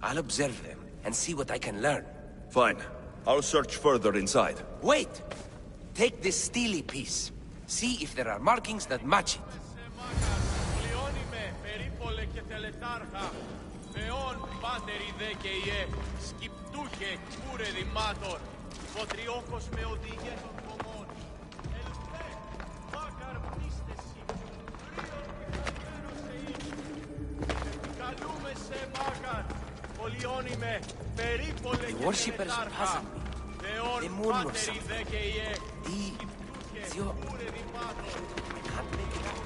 I'll observe them and see what I can learn. Fine. I'll search further inside. Wait! Take this steely piece. See if there are markings that match it. The worshippers puzzle me. They murmur something. Zio... I can't make it out.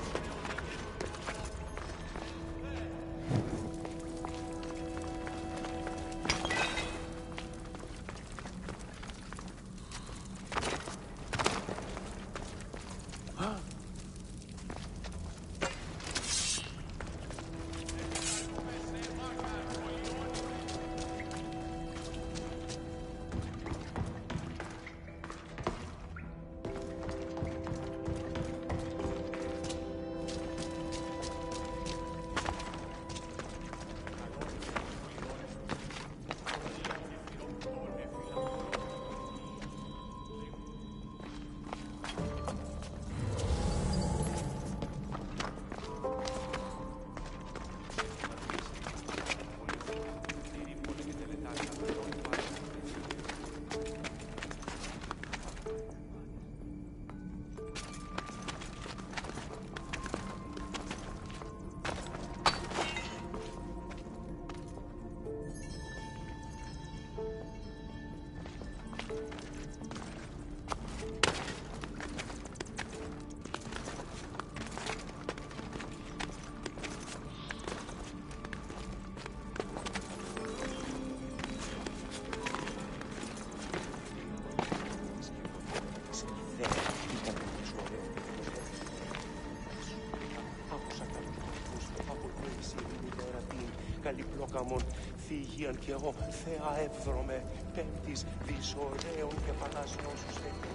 Αιγίαν κι εγώ, Θεά εύδρομε, πέμπτης δις ωραίων και παλάσσιων σου στέκει.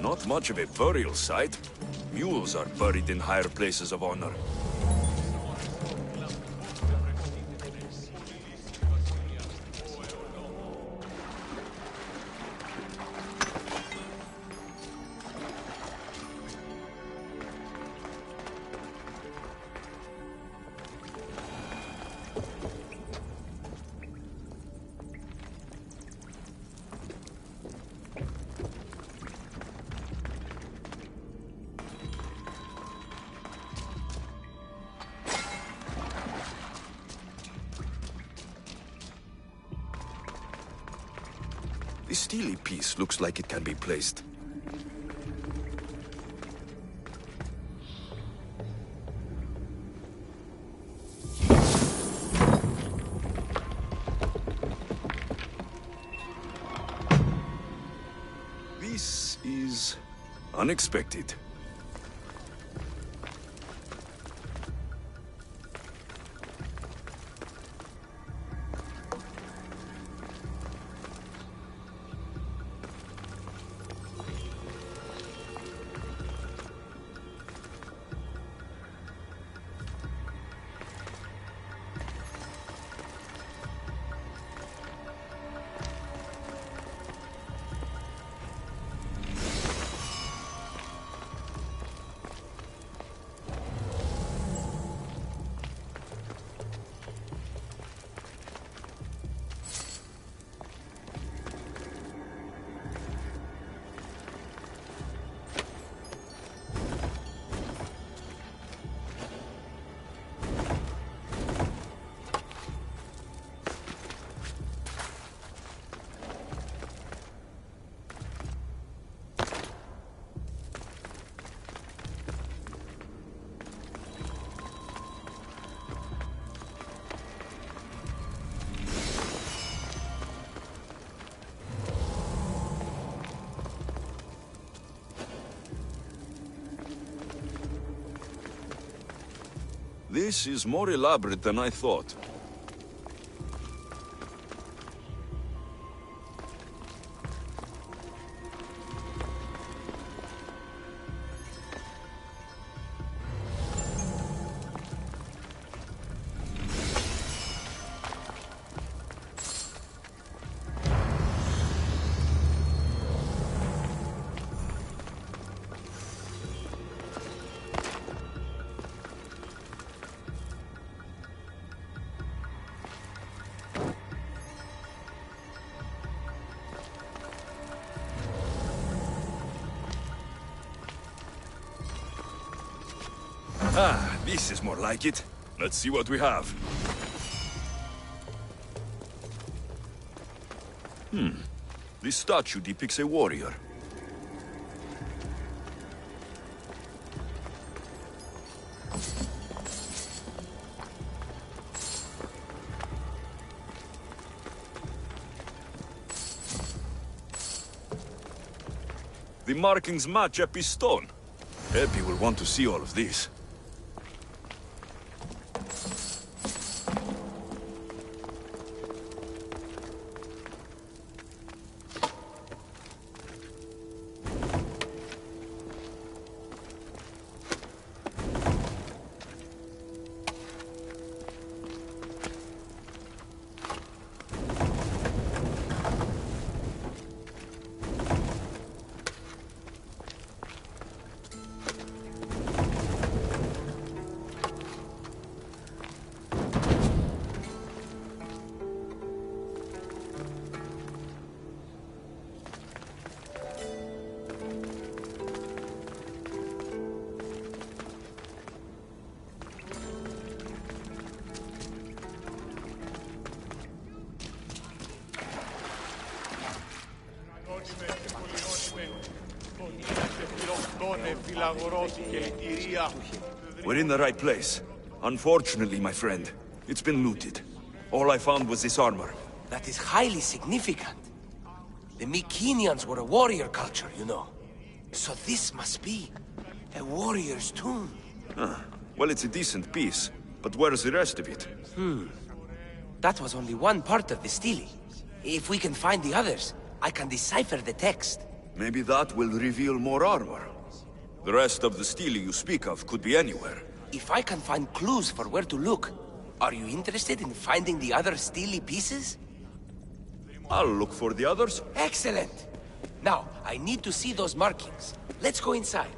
Not much of a burial site. Mules are buried in higher places of honor. This steely piece looks like it can be placed. This is unexpected. This is more elaborate than I thought. Ah, this is more like it. Let's see what we have. This statue depicts a warrior. The markings match Epi's stone. Epi will want to see all of this. We're in the right place. Unfortunately, my friend, it's been looted. All I found was this armor. That is highly significant. The Mycenaeans were a warrior culture, you know. So this must be a warrior's tomb. Well, it's a decent piece, but where's the rest of it? That was only one part of the stele. If we can find the others, I can decipher the text. Maybe that will reveal more armor. The rest of the stele you speak of could be anywhere. If I can find clues for where to look, are you interested in finding the other stele pieces? I'll look for the others. Excellent! Now, I need to see those markings. Let's go inside.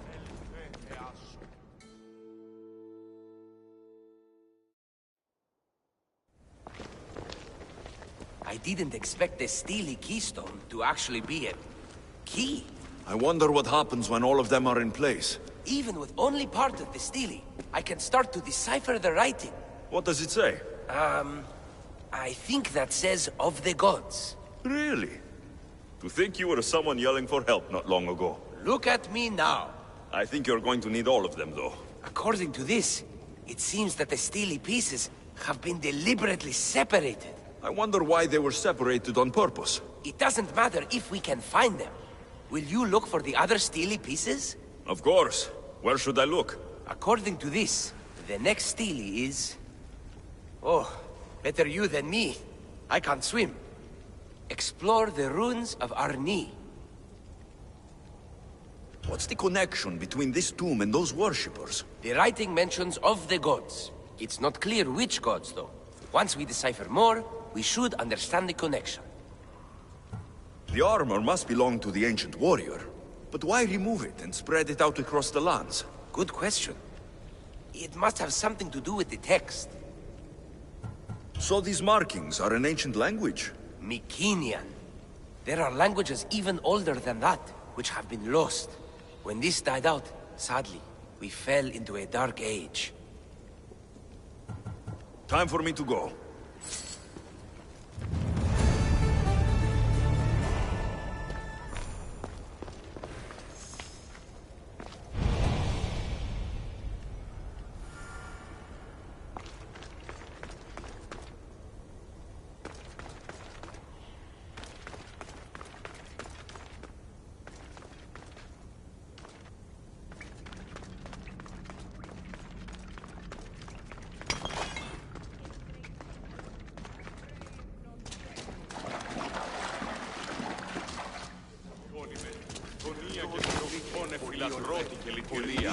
I didn't expect the stele keystone to actually be a key. I wonder what happens when all of them are in place. Even with only part of the stele, I can start to decipher the writing. What does it say? I think that says of the gods. Really? To think you were someone yelling for help not long ago. Look at me now. I think you're going to need all of them, though. According to this, it seems that the stele pieces have been deliberately separated. I wonder why they were separated on purpose. It doesn't matter if we can find them. Will you look for the other stele pieces? Of course. Where should I look? According to this, the next stele is... Oh, better you than me. I can't swim. Explore the ruins of Arni. What's the connection between this tomb and those worshippers? The writing mentions of the gods. It's not clear which gods, though. Once we decipher more, we should understand the connection. The armor must belong to the ancient warrior. But why remove it and spread it out across the lands? Good question. It must have something to do with the text. So these markings are an ancient language? Mycenaean. There are languages even older than that, which have been lost. When this died out, sadly, we fell into a dark age. Time for me to go. Φιλαδρότη και λυτηρία,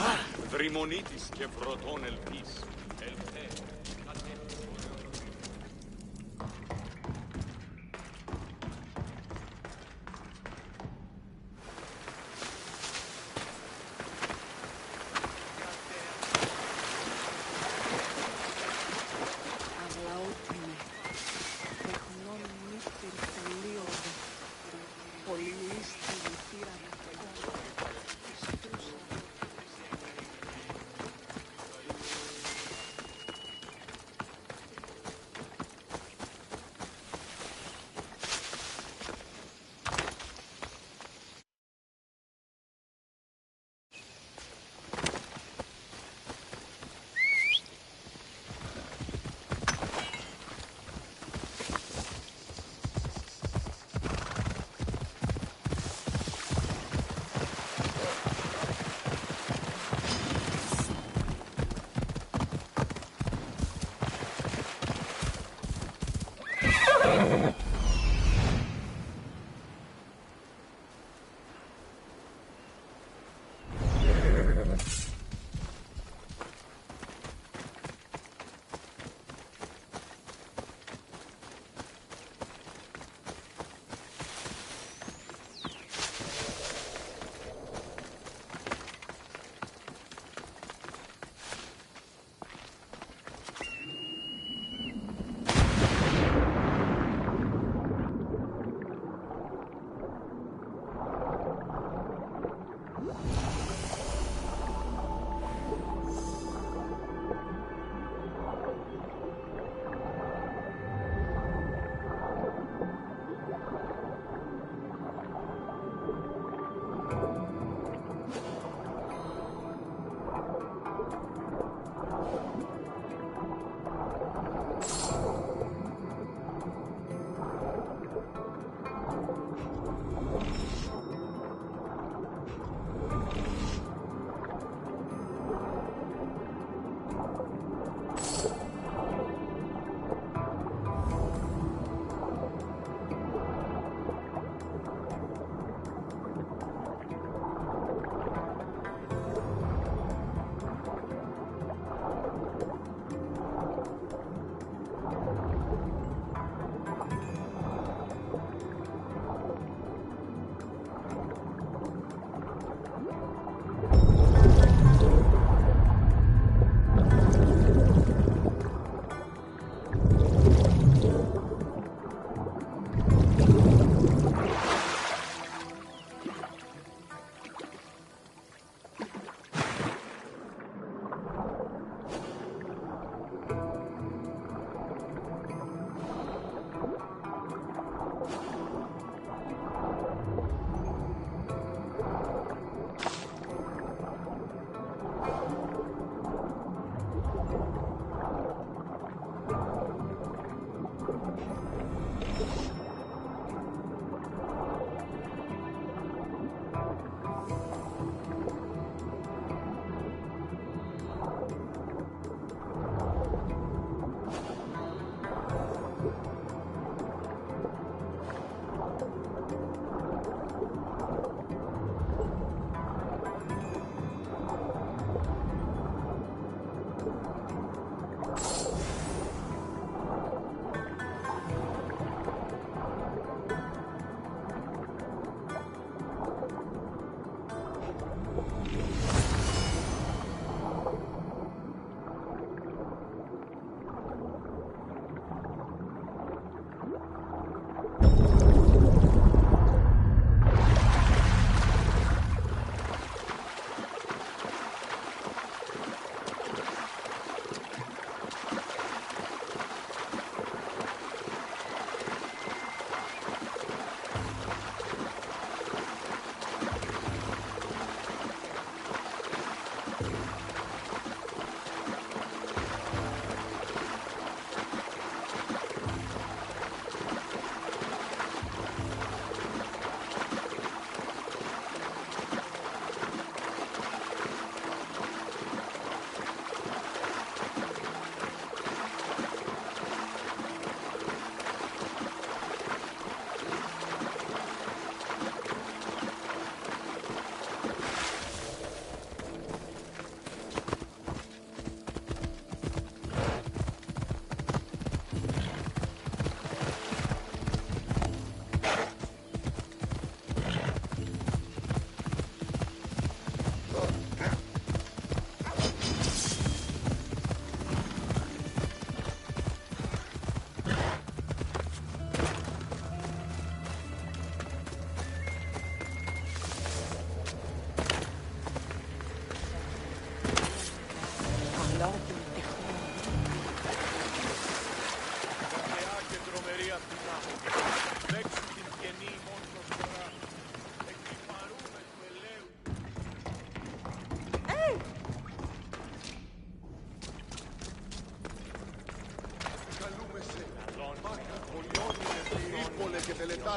δρυμονίτης και βρωτών ελπής.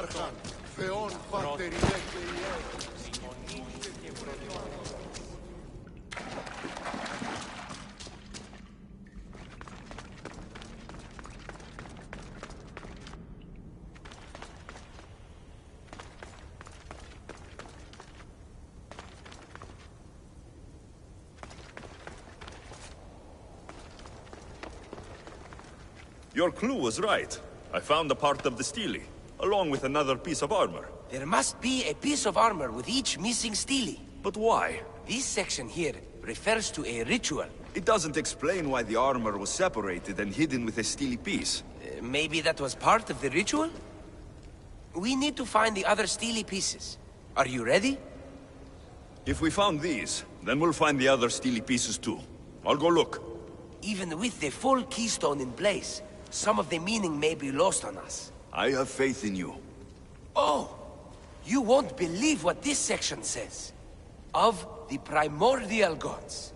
Άρχαν, Θεόν Πατερινέ και Ιε. Your clue was right. I found a part of the stele, along with another piece of armor. There must be a piece of armor with each missing stele. But why? This section here refers to a ritual. It doesn't explain why the armor was separated and hidden with a stele piece. Maybe that was part of the ritual? We need to find the other stele pieces. Are you ready? If we found these, then we'll find the other stele pieces too. I'll go look. Even with the full keystone in place, some of the meaning may be lost on us. I have faith in you. Oh! You won't believe what this section says. Of the primordial gods.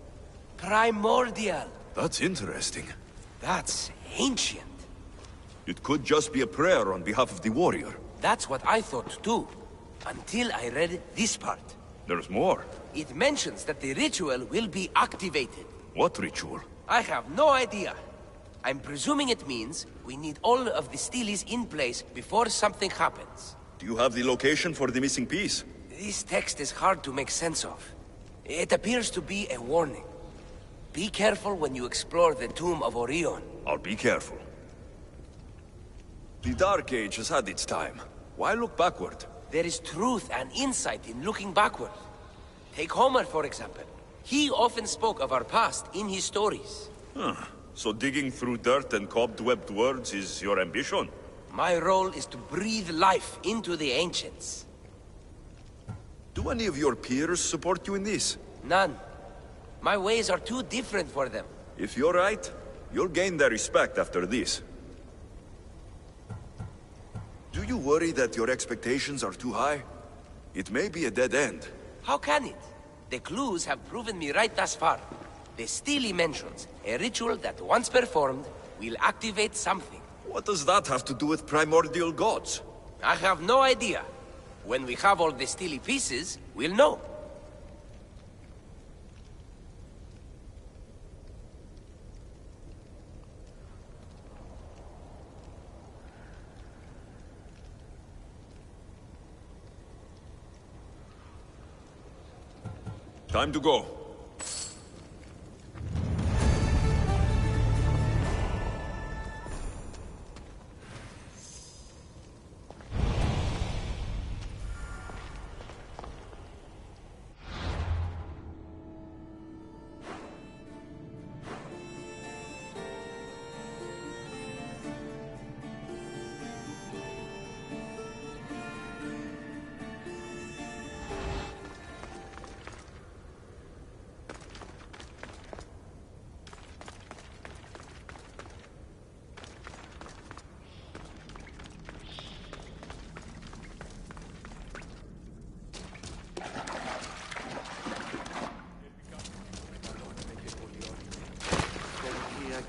Primordial. That's interesting. That's ancient. It could just be a prayer on behalf of the warrior. That's what I thought too. Until I read this part. There's more. It mentions that the ritual will be activated. What ritual? I have no idea. I'm presuming it means we need all of the steles in place before something happens. Do you have the location for the missing piece? This text is hard to make sense of. It appears to be a warning. Be careful when you explore the tomb of Orion. I'll be careful. The Dark Age has had its time. Why look backward? There is truth and insight in looking backward. Take Homer, for example. He often spoke of our past in his stories. Huh. So digging through dirt and cobwebbed words is your ambition? My role is to breathe life into the ancients. Do any of your peers support you in this? None. My ways are too different for them. If you're right, you'll gain their respect after this. Do you worry that your expectations are too high? It may be a dead end. How can it? The clues have proven me right thus far. The stele mentions a ritual that once performed will activate something. What does that have to do with primordial gods? I have no idea. When we have all the stele pieces, we'll know. Time to go.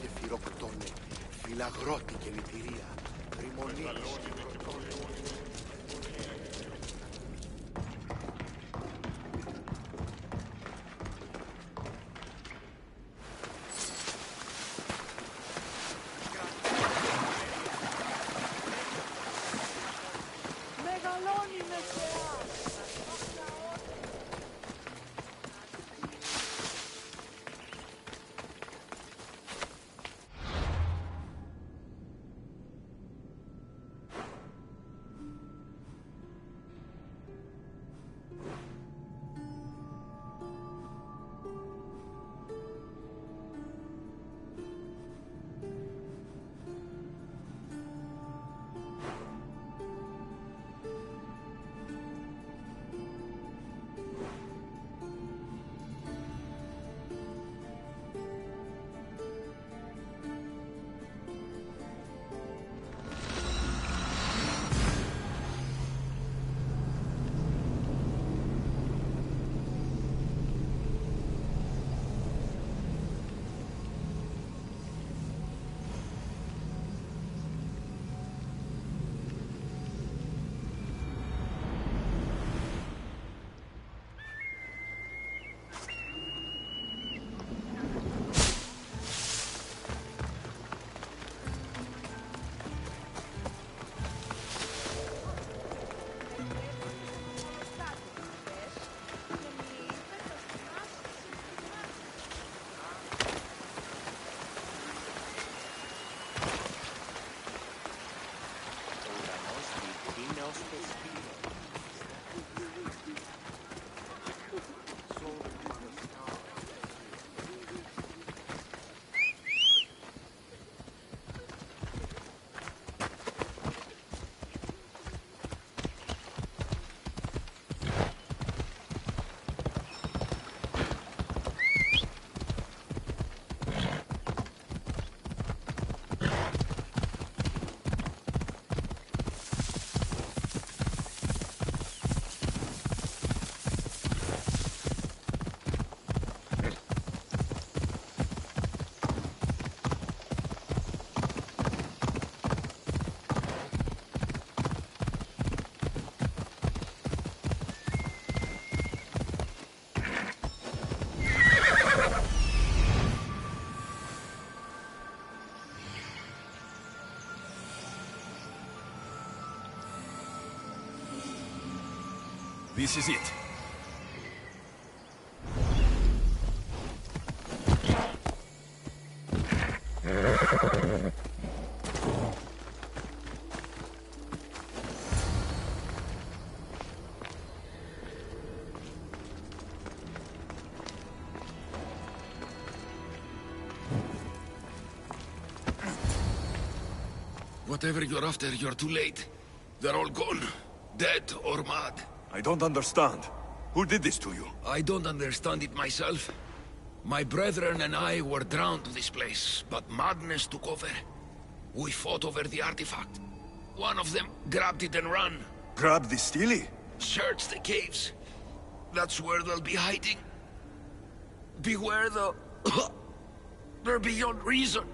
και φυροκτώνε, φυλαγρώτη και λυτηρία, ρημονής. Μεγαλώνει με θεά. this is it. Whatever you're after, you're too late. They're all gone. Dead or mad. I don't understand. Who did this to you? I don't understand it myself. My brethren and I were drawn to this place, but madness took over. We fought over the artifact. One of them grabbed it and ran. Grabbed the Stele? Search the caves. That's where they'll be hiding. Beware the... They're beyond reason.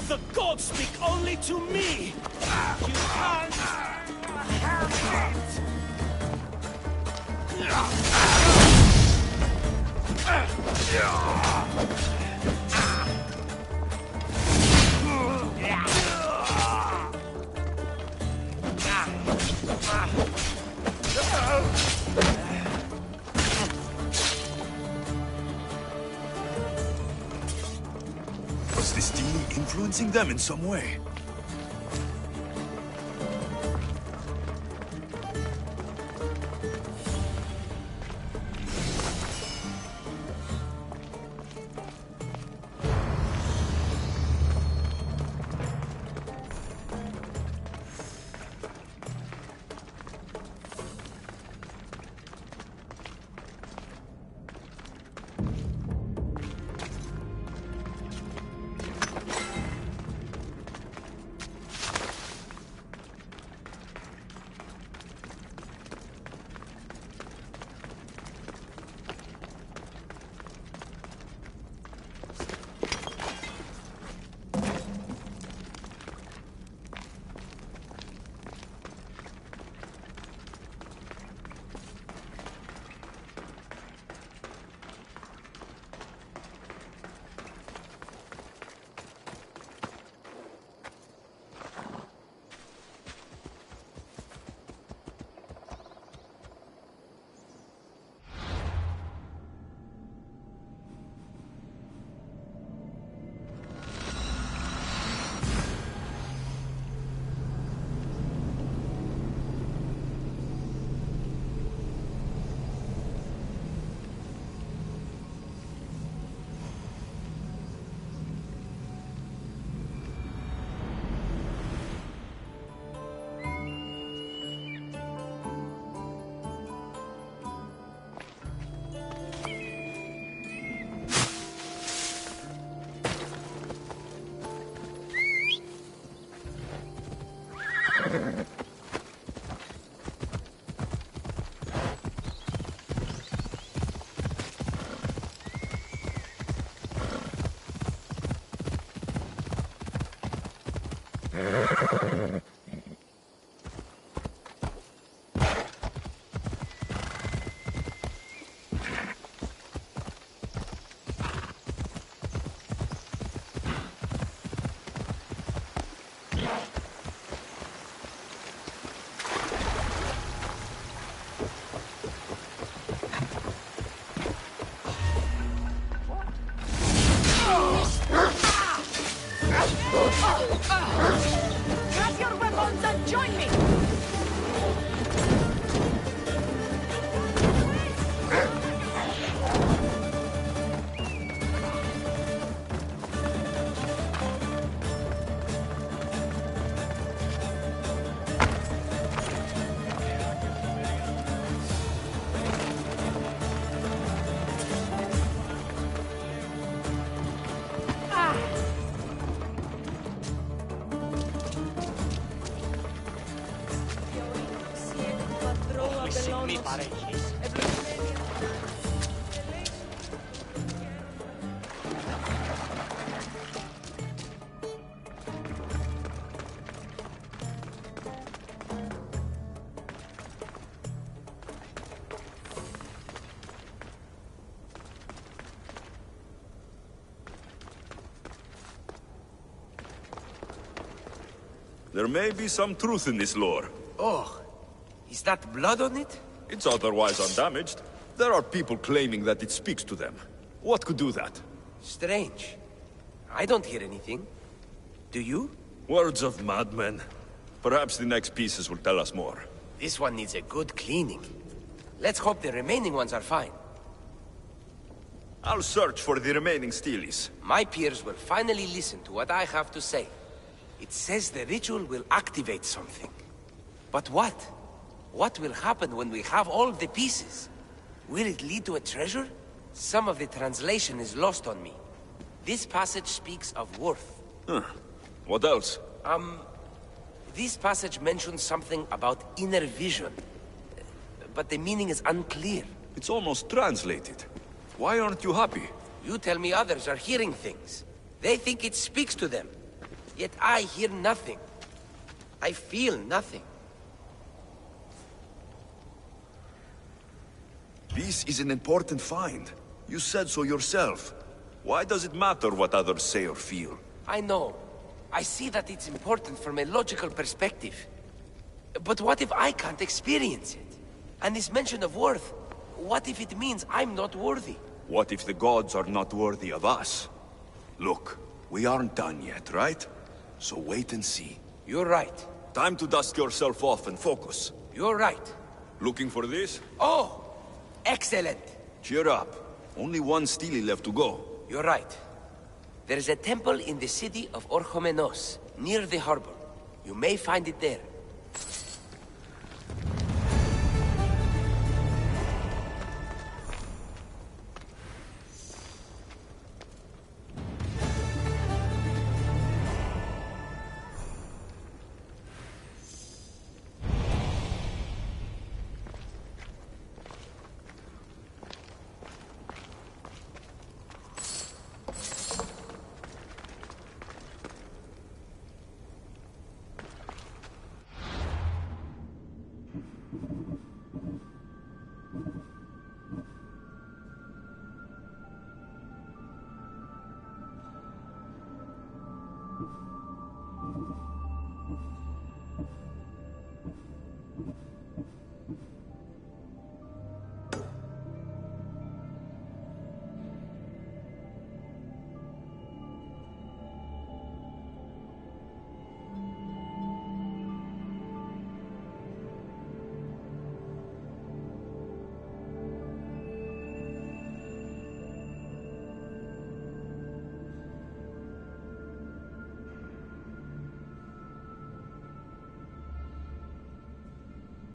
The gods speak only to me! You can't have it! Was this Stele influencing them in some way? παρέχεις. There may be some truth in this lore. Oh, is that blood on it? It's otherwise undamaged. There are people claiming that it speaks to them. What could do that? Strange. I don't hear anything. Do you? Words of madmen. Perhaps the next pieces will tell us more. This one needs a good cleaning. Let's hope the remaining ones are fine. I'll search for the remaining steelies. My peers will finally listen to what I have to say. It says the ritual will activate something. But what? What will happen when we have all the pieces? Will it lead to a treasure? Some of the translation is lost on me. This passage speaks of worth. Huh. What else? This passage mentions something about inner vision. But the meaning is unclear. It's almost translated. Why aren't you happy? You tell me others are hearing things. They think it speaks to them. Yet I hear nothing. I feel nothing. This is an important find. You said so yourself. Why does it matter what others say or feel? I know. I see that it's important from a logical perspective. But what if I can't experience it? And this mention of worth, what if it means I'm not worthy? What if the gods are not worthy of us? Look, we aren't done yet, right? So wait and see. You're right. Time to dust yourself off and focus. You're right. Looking for this? Oh! Excellent! Cheer up. Only one Stele left to go. You're right. There's a temple in the city of Orchomenos, near the harbor. You may find it there.